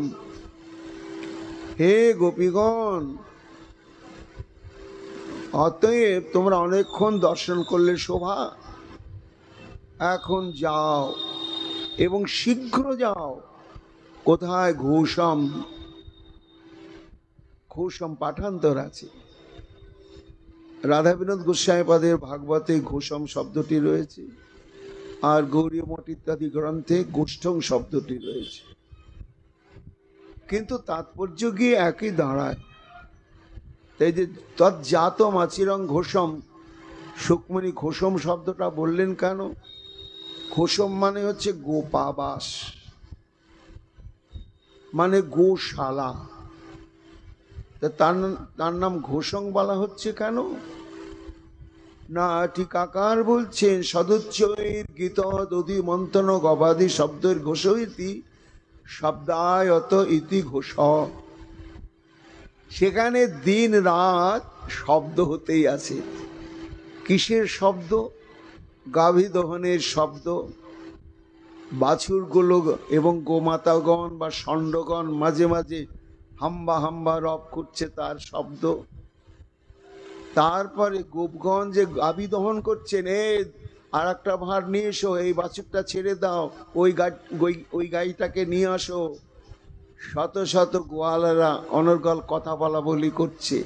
হে গোপীগণ, অতএব তোমরা অনেকক্ষণ দর্শন করলে শোভা, এখন যাও এবং শীঘ্র যাও। কোথায়? ঘোষম। ঘোষম পাঠান্তর আছে, রাধা বিনোদ গোস্বামী পাদের ভাগবতে ঘোষম শব্দটি রয়েছে, আর গৌরী মঠ ইত্যাদি গ্রন্থে গোষ্ঠং শব্দটি রয়েছে, কিন্তু তাৎপর্য গিয়ে একই দাঁড়ায়। তাই যে তজ্জাত মাচিরং ঘোষম, সুকমণি ঘোষম শব্দটা বললেন কেন? ঘোষম মানে হচ্ছে গোপাবাস, মানে গোশালা। তার নাম ঘোষং বলা হচ্ছে কেন না? টিকাকার বলছেন সদুচ্চৈর গীত দধি মন্থন গবাদি শব্দের ঘোষ ইতি শব্দায়ত ইতি ঘোষ। সেখানে দিন রাত শব্দ হতেই আছে। কিসের শব্দ? গাভী দহনের শব্দ, বাছুরগুলো এবং গোমাতাগণ বা ষণ্ডগণ মাঝে মাঝে হাম্বা হাম্বা রব করছে তার শব্দ। তারপরে গোপগণ যে গাভী দহন করছেন, আর একটা ভার নিয়ে এসো, এই বাছুরটা ছেড়ে দাও, ওই গাইটাকে নিয়ে আসো। শত শত গোয়ালারা অনর্গল কথা বলা বলি করছে,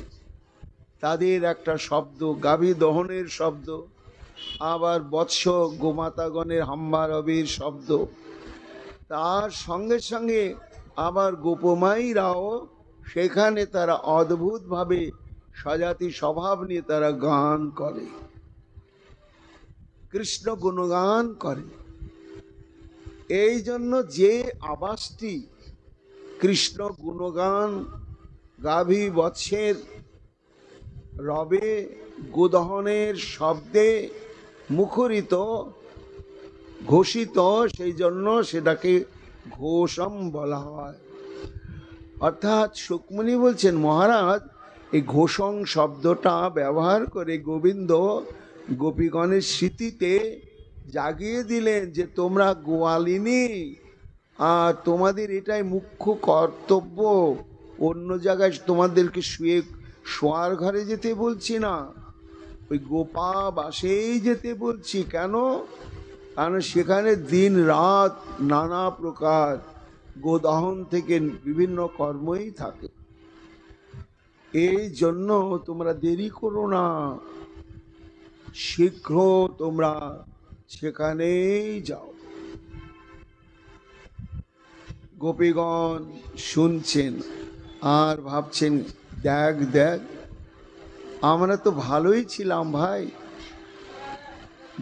তাদের একটা শব্দ গাভী দহনের শব্দ, আবার বৎস গোমাতাগণের হাম্বা রবির শব্দ। তার সঙ্গে সঙ্গে আবার গোপমাইরাও সেখানে তারা অদ্ভুতভাবে স্বজাতি স্বভাব নিয়ে তারা গান করে, কৃষ্ণ গুণগান করে। এই জন্য যে আবাসটি কৃষ্ণ গুণগান গাভী বৎসের রবে গোদহনের শব্দে মুখরিত ঘোষিত, সেই জন্য সেটাকে ঘোষম বলা হয়। অর্থাৎ সুকমণি বলছেন, মহারাজ এই ঘোষং শব্দটা ব্যবহার করে গোবিন্দ গোপীগণের স্মৃতিতে জাগিয়ে দিলেন যে তোমরা গোয়ালিনী, আর তোমাদের এটাই মুখ্য কর্তব্য। অন্য জায়গায় তোমাদেরকে শোয়ার ঘরে যেতে বলছি না, ওই গোপা বাসেই যেতে বলছি। কেন? কারণ সেখানে দিন রাত নানা প্রকার গোদহন থেকে বিভিন্ন কর্মই থাকে। এই জন্য তোমরা দেরি করো না, শীঘ্র তোমরা সেখানেই যাও। গোপীগণ শুনছেন আর ভাবছেন, দেখ দেখ, আমরা তো ভালোই ছিলাম ভাই,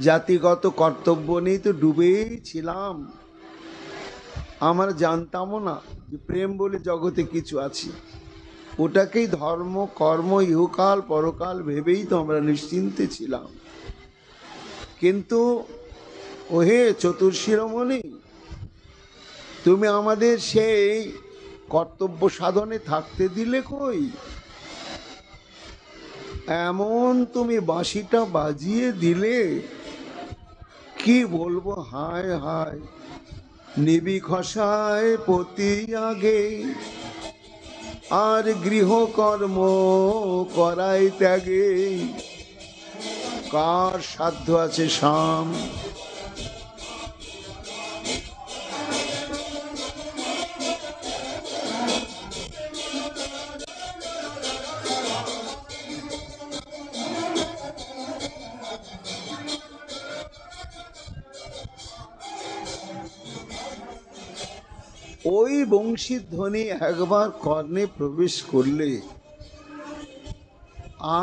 জাতিগত কর্তব্য নিয়ে তো ডুবেই ছিলাম। আমরা জানতামও না যে প্রেম বলে জগতে কিছু আছে। ওটাকেই ধর্ম কর্ম ইহকাল পরকাল ভেবেই তো আমরা নিশ্চিন্তে ছিলাম। কিন্তু ওহে চতুর্শিরোমণি, তুমি আমাদের সেই কর্তব্য সাধনে থাকতে দিলে কই? এমন তুমি বাঁশিটা বাজিয়ে দিলে, কি বলবো, হায় হায়। নিবি খসায় পতি আগে, আর গৃহকর্ম করাই ত্যাগে। কার সাধ্য আছে শাম? ওই বংশীর ধ্বনি একবার কর্ণে প্রবেশ করলে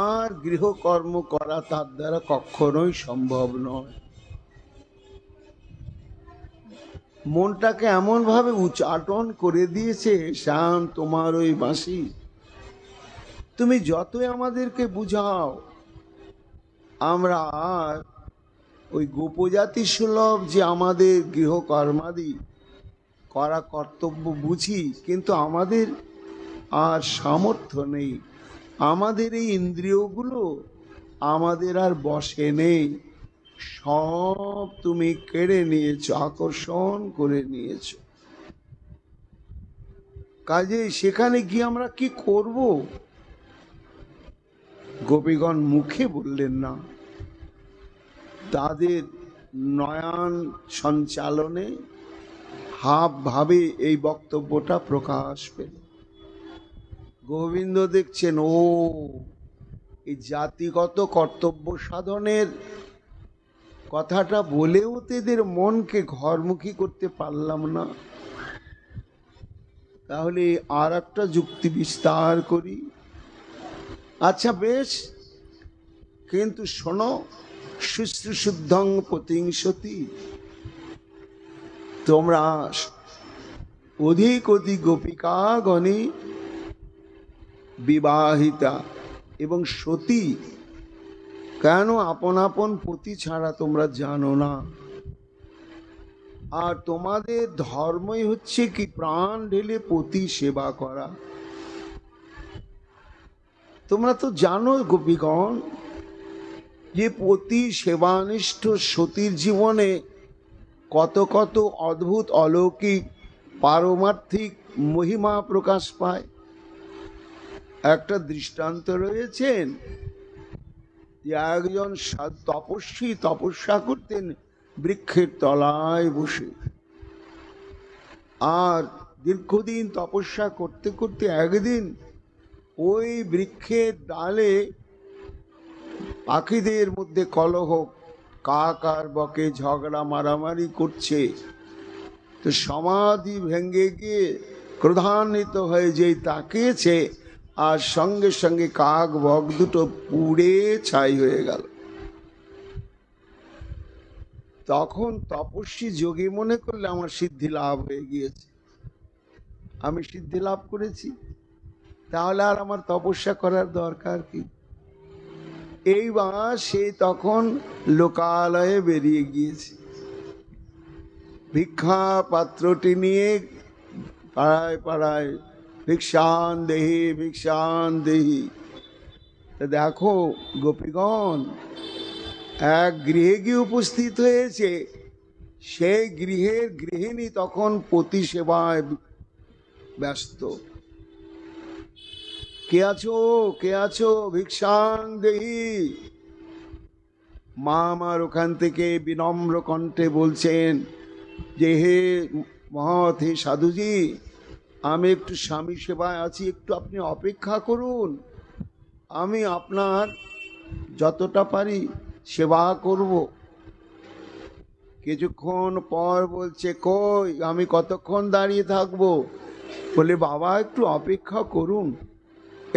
আর গৃহকর্ম করা তার দ্বারা কখনোই সম্ভব নয়। মনটাকে এমন ভাবে উচ্চাটন করে দিয়েছে শ্যাম তোমার ওই বাঁশি, তুমি যতই আমাদেরকে বুঝাও আমরা আর ওই গোপজাতি সুলভ যে আমাদের গৃহকর্মাদি করা কর্তব্য বুঝি, কিন্তু আমাদের আর সামর্থ্য নেই, আমাদের এই ইন্দ্রিয়গুলো আমাদের আর বশে নেই, সব তুমি কেড়ে নিয়েছো, আকর্ষণ করে নিয়েছো। কাজে সেখানে গিয়ে আমরা কি করব? গোপীগণ মুখে বললেন না, তাদের নয়ন সঞ্চালনে হাব ভাবে এই বক্তব্যটা প্রকাশ পেল। গোবিন্দ দেখছেন ও এই জাতিগত কর্তব্য সাধনের কথাটা বলেও তেদের মনকে ঘরমুখী করতে পারলাম না, তাহলে আর একটা যুক্তি বিস্তার করি। আচ্ছা বেশ, কিন্তু শোনো, শুশ্রূষুদ্ধং প্রতিংশতি, তোমরা অধিক অধিক গোপিকাগণে বিবাহিতা এবং সতী, কেন আপন আপন পতি ছাড়া তোমরা জানো না? আর তোমাদের ধর্মই হচ্ছে কি প্রাণ ঢেলে পতি সেবা করা। তোমরা তো জানো গোপীগণ যে পতি সেবানিষ্ঠ সতীর জীবনে কত কত অদ্ভুত অলৌকিক পারমার্থিক মহিমা প্রকাশ পায়। একটা দৃষ্টান্ত রয়েছেন যে একজন তপস্বী তপস্যা করতেন বৃক্ষের তলায় বসে, আর দীর্ঘদিন তপস্যা করতে করতে একদিন ওই বৃক্ষের ডালে পাখিদের মধ্যে কলহ, কাক আর বকে ঝগড়া মারামারি করছে। তো সমাধি ভেঙে গিয়ে ক্রোধান্বিত হয়ে যেই তাকিয়েছে, আর সঙ্গে সঙ্গে কাক বক দুটো পুড়ে ছাই হয়ে গেল। তখন তপস্বী যোগী মনে করলে আমার সিদ্ধি লাভ হয়ে গিয়েছে, আমি সিদ্ধি লাভ করেছি, তাহলে আর আমার তপস্যা করার দরকার কি? এইবার সে তখন লোকালয়ে বেরিয়ে গিয়েছে, ভিক্ষা পাত্রটি নিয়ে পাড়ায় পাড়ায় ভিক্ষান দেহি ভিক্ষান দেহি। দেখো গোপীগণ, এক গৃহে গিয়ে উপস্থিত হয়েছে, সেই গৃহের গৃহিণী তখন পতি সেবায় ব্যস্ত। কে আছো, কে আছো, ভিক্ষাং দেহি। মা আমার ওখান থেকে বিনম্র কণ্ঠে বলছেন যে হে মহৎ, হে সাধুজি, আমি একটু স্বামী সেবায় আছি, একটু আপনি অপেক্ষা করুন, আমি আপনার যতটা পারি সেবা করব। কিছুক্ষণ পর বলছে, কই আমি কতক্ষণ দাঁড়িয়ে থাকবো? বলে বাবা একটু অপেক্ষা করুন,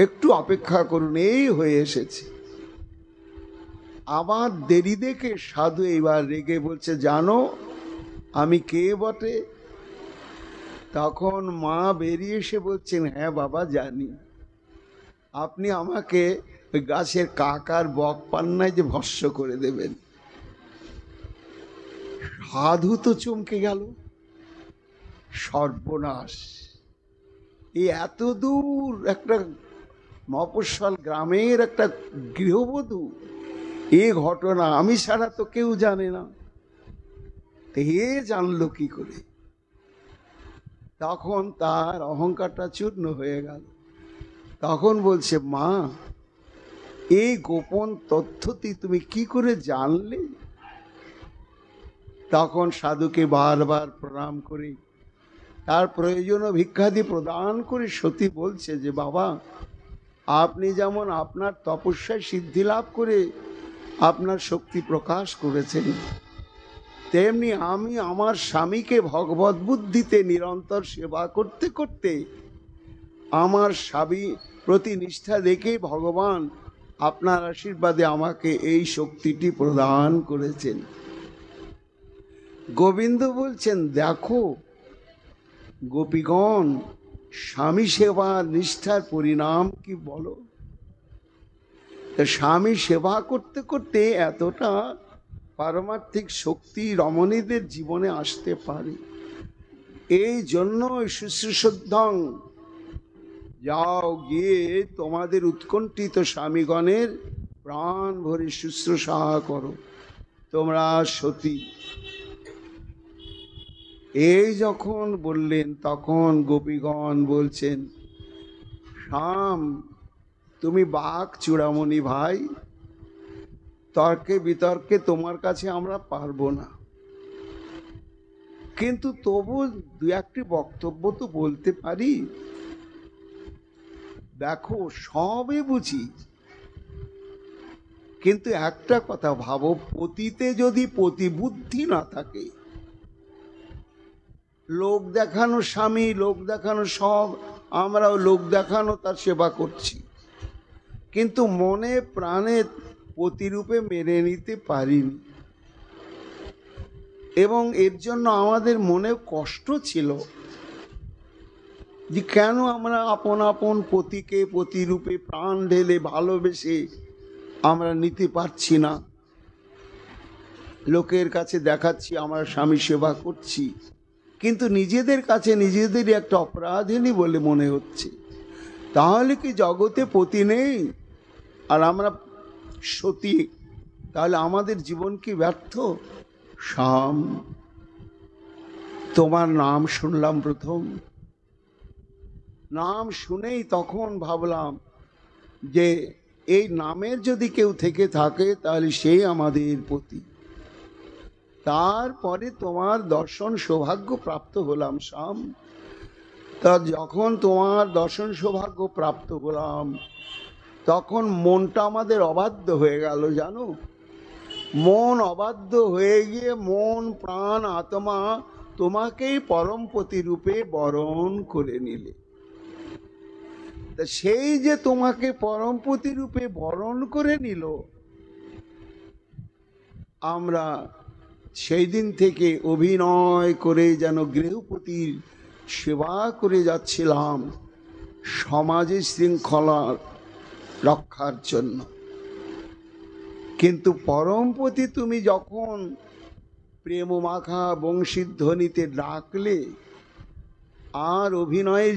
একটু অপেক্ষা করুন, এই হয়ে এসেছে। আবার দেরি দেখে সাধু এবার রেগে বলছে, জানো আমি কে বটে? তখন মা বেরিয়ে এসে বলছেন, হ্যাঁ বাবা জানি, আপনি আমাকে ওই গাছের কাকার বক পান্নায় যে ভস্য করে দেবেন। সাধু তো চমকে গেল, সর্বনাশ, এই এত দূর একটা মফস্বল গ্রামের একটা গৃহবধূ, এ ঘটনা আমি ছাড়া তো কেউ জানে না, এ জানলো কি করে? তখন তার অহংকারটা চূর্ণ হয়ে গেল। তখন বলছে, মা এই গোপন তথ্যটি তুমি কি করে জানলে? তখন সাধুকে বারবার প্রণাম করে তার প্রয়োজনীয় ভিক্ষাদি প্রদান করে সতী বলছে যে বাবা, আপনি যেমন আপনার তপস্যায় সিদ্ধি লাভ করে আপনার শক্তি প্রকাশ করেছেন, তেমনি আমি আমার স্বামীকে ভগবত বুদ্ধিতে নিরন্তর সেবা করতে করতে আমার স্বামী প্রতি নিষ্ঠা দেখে ভগবান আপনার আশীর্বাদে আমাকে এই শক্তিটি প্রদান করেছেন। গোবিন্দ বলছেন, দেখো গোপীগণ, স্বামী সেবা নিষ্ঠার পরিণাম কি বলো? স্বামী সেবা করতে করতে এতটা পারমার্থিক শক্তি রমণীদের জীবনে আসতে পারে। এই জন্য শুশ্রূষদ্ধং, যাও গিয়ে তোমাদের উৎকণ্ঠিত স্বামীগণের প্রাণ ভরে শুশ্রূষা করো, তোমরা সতী। এই যখন বললেন তখন গোপীগণ বলছেন, শ্যাম তুমি বাক চূড়ামণি ভাই, তর্কে বিতর্কে তোমার কাছে আমরা পারবো না, কিন্তু তবু দু একটি বক্তব্য তো বলতে পারি। দেখো সবে বুঝি, কিন্তু একটা কথা ভাবো, পতিতে যদি পতিবুদ্ধি না থাকে, লোক দেখানো স্বামী, লোক দেখানো সব, আমরাও লোক দেখানো তার সেবা করছি, কিন্তু মনে প্রাণে পতিরূপে মেনে নিতে পারিনি, এবং এর জন্য আমাদের মনে কষ্ট ছিল যে কেন আমরা আপন আপন পতিকে পতিরূপে প্রাণ ঢেলে ভালোবেসে আমরা নিতে পারছি না। লোকের কাছে দেখাচ্ছি আমরা স্বামী সেবা করছি, কিন্তু নিজেদের কাছে নিজেদেরই একটা অপরাধিনী বলে মনে হচ্ছে। তাহলে কি জগতে পতি নেই আর আমরা সতী? তাহলে আমাদের জীবন কি ব্যর্থ? শ্যাম, তোমার নাম শুনলাম প্রথম, নাম শুনেই তখন ভাবলাম যে এই নামের যদি কেউ থেকে থাকে তাহলে সেই আমাদের পতি। তারপরে তোমার দর্শন সৌভাগ্য প্রাপ্ত হলাম শ্যাম। তা যখন তোমার দর্শন সৌভাগ্য প্রাপ্ত হলাম তখন মনটা আমাদের অবাধ্য হয়ে গেল, জানো? মন অবাধ্য হয়ে গিয়ে মন প্রাণ আত্মা তোমাকেই পরমপতি রূপে বরণ করে নিলে। তা সেই যে তোমাকে পরমপতি রূপে বরণ করে নিল, আমরা সেই দিন থেকে অভিনয় করে যেন গৃহপতির সেবা করে যাচ্ছিলাম সমাজে শৃঙ্খলা রক্ষার জন্য। কিন্তু পরমপতি তুমি যখন প্রেম মাখা বংশীধ্বনিতে ডাকলে, আর অভিনয়ের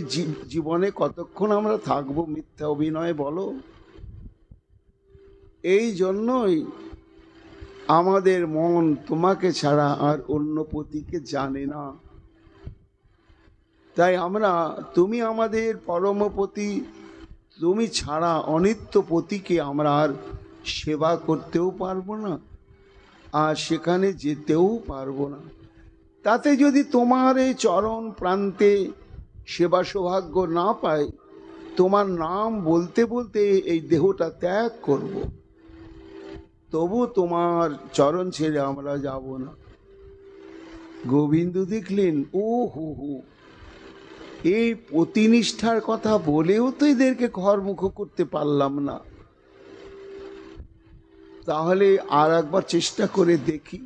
জীবনে কতক্ষণ আমরা থাকবো মিথ্যা অভিনয় বলো? এই জন্যই আমাদের মন তোমাকে ছাড়া আর অন্য পতিকে জানে না। তাই আমরা, তুমি আমাদের পরমপতি, তুমি ছাড়া অনিত্য পতিকে আমরা আর সেবা করতেও পারবো না, আর সেখানে যেতেও পারবো না। তাতে যদি তোমার এই চরণ প্রান্তে সেবা সৌভাগ্য না পাই, তোমার নাম বলতে বলতে এই দেহটা ত্যাগ করব, তবু তোমার চরণ ছেড়ে আমরা যাব না। গোবিন্দ দেখলেন, ও হু হু, এই পতিনিষ্ঠার কথা বলেও তো এদেরকে ঘরমুখ করতে পারলাম না, তাহলে আর একবার চেষ্টা করে দেখি।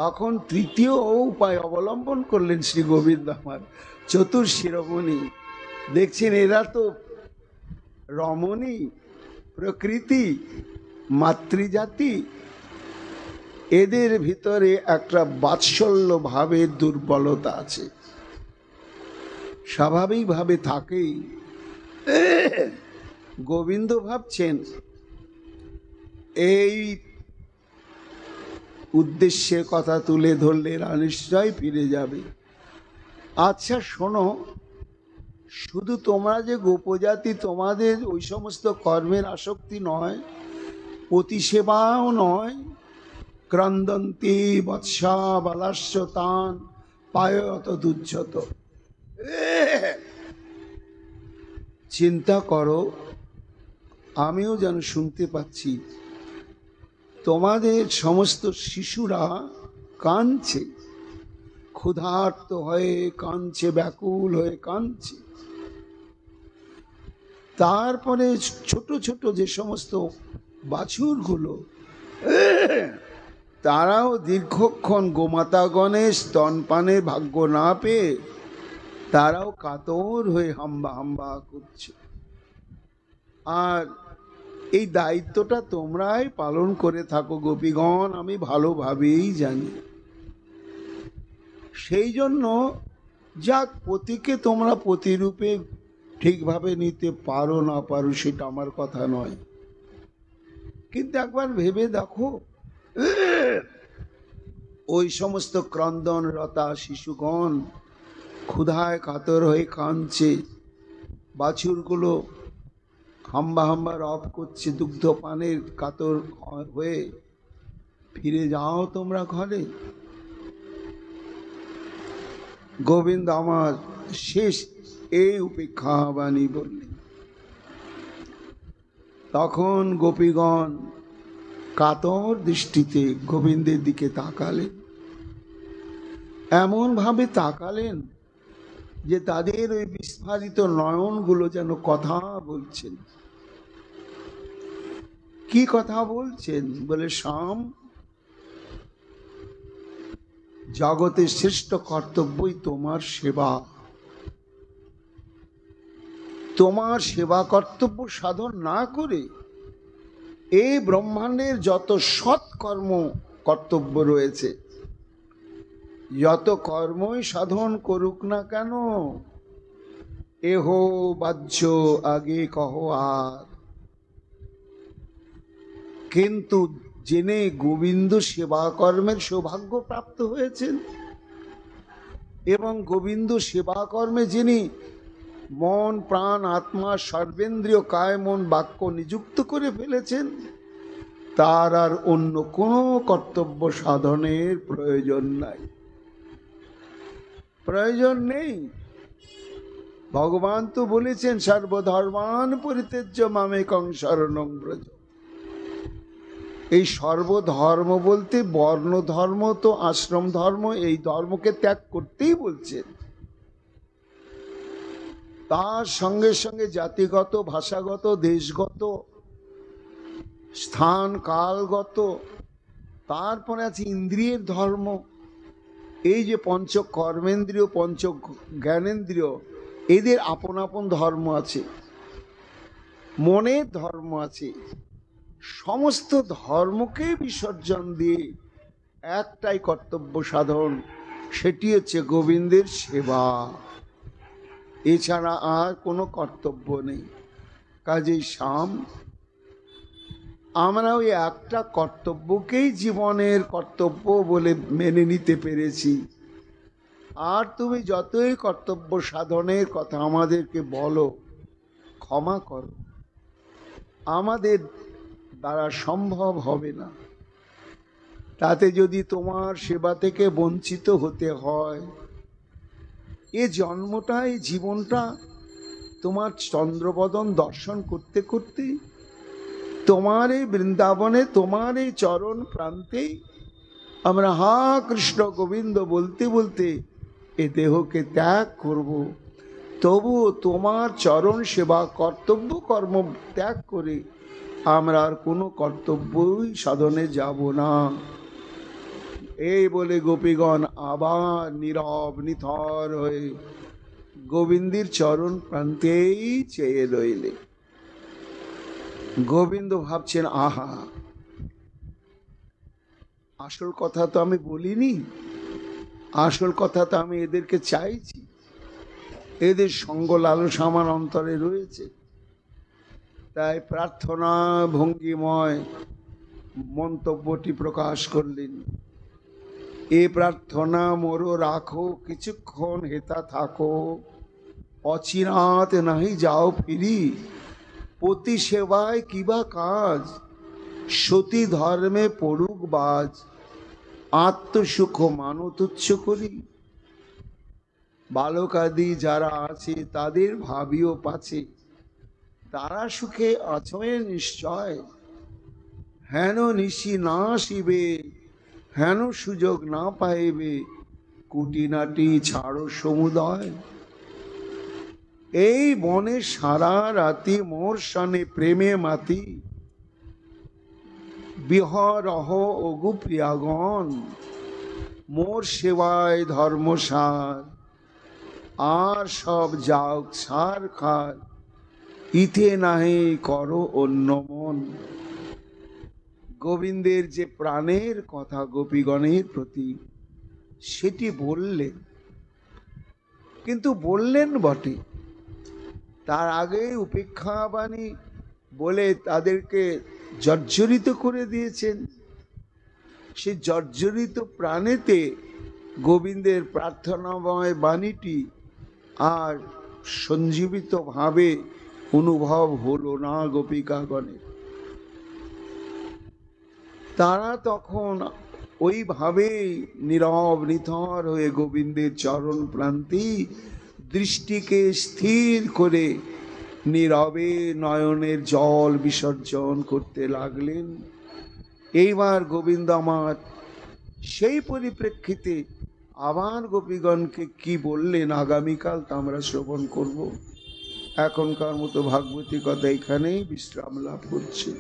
তখন তৃতীয় উপায় অবলম্বন করলেন শ্রী গোবিন্দ, আমার চতুর্শিরোমণি। দেখছেন এরা তো রমণী প্রকৃতি, মাতৃজাতি, এদের ভিতরে একটা বাৎসল্য ভাবের দুর্বলতা আছে, স্বাভাবিকভাবে থাকেই। গোবিন্দ ভাবছেন এই উদ্দেশ্যের কথা তুলে ধরলে এরা নিশ্চয় ফিরে যাবে। আচ্ছা শোনো, শুধু তোমরা যে গোপজাতি, তোমাদের ওই সমস্ত কর্মের আসক্তি নয়, পতি সেবাও নয়। ক্রন্দন্তি বৎসা বালাস্য তান পায়ত দুচ্ছত। চিন্তা করো, আমিও যেন শুনতে পাচ্ছি, তোমাদের সমস্ত শিশুরা কাঁদছে, ক্ষুধার্ত হয়ে কাঁদছে, ব্যাকুল হয়ে কাঁদছে। তারপরে ছোট ছোট যে সমস্ত বাছুরগুলো, তারাও দীর্ঘক্ষণ গোমাতাগণের স্তনপানে ভাগ্য না পেয়ে তারাও কাতর হয়ে হাম্বা হাম্বা করছে। আর এই দায়িত্বটা তোমরাই পালন করে থাকো গোপীগণ, আমি ভালোভাবেই জানি। সেই জন্য যাক, পতিকে তোমরা প্রতিরূপে ঠিকভাবে নিতে পারো না পারো সেটা আমার কথা নয়, কিন্তু একবার ভেবে দেখো, ওই সমস্ত ক্রন্দনরতা শিশুগণ ক্ষুধায় কাতর হয়ে কাঁদছে, বাছুরগুলো হাম্বা হাম্বা রব করছে দুগ্ধ পানের কাতর হয়ে। ফিরে যাও তোমরা ঘরে। গোবিন্দ আমার শেষ এই উপেক্ষা বাণী বললেন। তখন গোপীগণ কাতর দৃষ্টিতে গোবিন্দের দিকে তাকালেন, এমন ভাবে তাকালেন যে তাদের ওই বিস্ফারিত নয়নগুলো যেন কথা বলছেন। কি কথা বলছেন? বলে, শ্যাম, জগতের শ্রেষ্ঠ কর্তব্যই তোমার সেবা। তোমার সেবা কর্তব্য সাধন না করে এই ব্রহ্মাণ্ডের যত সৎকর্ম কর্তব্য রয়েছে, যত কর্মই সাধন করুক না কেন, এহ বাহ্য আগে কহ আর। কিন্তু জেনে গোবিন্দ সেবা কর্মের সৌভাগ্য প্রাপ্ত হয়েছেন এবং গোবিন্দ সেবা কর্মে যিনি মন প্রাণ আত্মা সর্বেন্দ্রিয় কায় মন বাক্য নিযুক্ত করে ফেলেছেন, তার আর অন্য কোনো কর্তব্য সাধনের প্রয়োজন নাই, প্রয়োজন নেই। ভগবান তো বলেছেন, সর্বধর্মান পরিত্যজ্য মামেকং শরণং ব্রজ। এই সর্বধর্ম বলতে বর্ণ ধর্ম তো আশ্রম ধর্ম, এই ধর্মকে ত্যাগ করতেই বলছেন। তার সঙ্গে সঙ্গে জাতিগত, ভাষাগত, দেশগত, স্থান কালগত, তারপরে আছে ইন্দ্রিয়ের ধর্ম। এই যে পঞ্চ কর্মেন্দ্রিয়, পঞ্চ জ্ঞানেন্দ্রিয়, এদের আপন আপন ধর্ম আছে, মনের ধর্ম আছে। সমস্ত ধর্মকে বিসর্জন দিয়ে একটাই কর্তব্য সাধন, সেটি হচ্ছে গোবিন্দের সেবা। এছাড়া আর কোনো কর্তব্য নেই। কাজেই শ্যাম, আমরা ওই একটা কর্তব্যকেই জীবনের কর্তব্য বলে মেনে নিতে পেরেছি। আর তুমি যতই কর্তব্য সাধনের কথা আমাদেরকে বলো, ক্ষমা করো, আমাদের দ্বারা সম্ভব হবে না। তাতে যদি তোমার সেবা থেকে বঞ্চিত হতে হয়, এ জন্মটা, এই জীবনটা তোমার চন্দ্রবদন দর্শন করতে করতে, তোমার এই বৃন্দাবনে, তোমার এই চরণ প্রান্তে আমরা হা কৃষ্ণ গোবিন্দ বলতে বলতে এ দেহকে ত্যাগ করব। তবুও তোমার চরণ সেবা কর্তব্য কর্ম ত্যাগ করে আমরা আর কোনো কর্তব্যই সাধনে যাব না। এই বলে গোপীগণ আবার নীরব নিথর হয়ে গোবিন্দের চরণ প্রান্তেই চেয়ে রইলে। গোবিন্দ ভাবছেন, আহা, আসল কথা তো আমি বলিনি, আসল কথা তো আমি এদেরকে চাইছি, এদের সঙ্গ লালসা আমার অন্তরে রয়েছে। তাই প্রার্থনা ভঙ্গিময় মন্তব্যটি প্রকাশ করলেন, এ প্রার্থনা মোরো রাখো, কিছুক্ষণ হেতা থাকো, অচিরাত নাহি যাও ফিরি, পতি সেবায় কিবা কাজ, সতী ধর্মে পড়ুক বাজ, আত্মসুখ মানো তুচ্ছ করি। বালকাদি যারা আছে তাদের ভাবিও পাছে, তারা সুখে আছয়ে নিশ্চয়। হেন নিশি না আসিবে, হেন সুযোগ না পাইবে, কুটিনাটি ছাড়ো সমুদয়। এই বনে সারা রাতি মোর সনে প্রেমে মাতি, বিহরহ ওগু প্রিয়াগণ, মোর সেবায় ধর্মসার, আর সব যাওক সার খার, ইথে নাহি করো অন্য মন। গোবিন্দের যে প্রাণের কথা গোপীগণের প্রতি, সেটি বললেন, কিন্তু বললেন বটে, তার আগে উপেক্ষা বাণী বলে তাদেরকে জর্জরিত করে দিয়েছেন। সে জর্জরিত প্রাণেতে গোবিন্দের প্রার্থনাময় বাণীটি আর সঞ্জীবিত ভাবে অনুভব হলো না গোপিকাগণের। তারা তখন ওইভাবেই নীরব নিথর হয়ে গোবিন্দের চরণ প্রান্তি দৃষ্টিকে স্থির করে নীরবে নয়নের জল বিসর্জন করতে লাগলেন। এইবার গোবিন্দ আমার সেই পরিপ্রেক্ষিতে আবার গোপীগণকে কি বললেন আগামীকাল তা আমরা শ্রবণ করব। এখনকার মতো ভাগবতী কথা এখানেই বিশ্রাম লাভ করছে।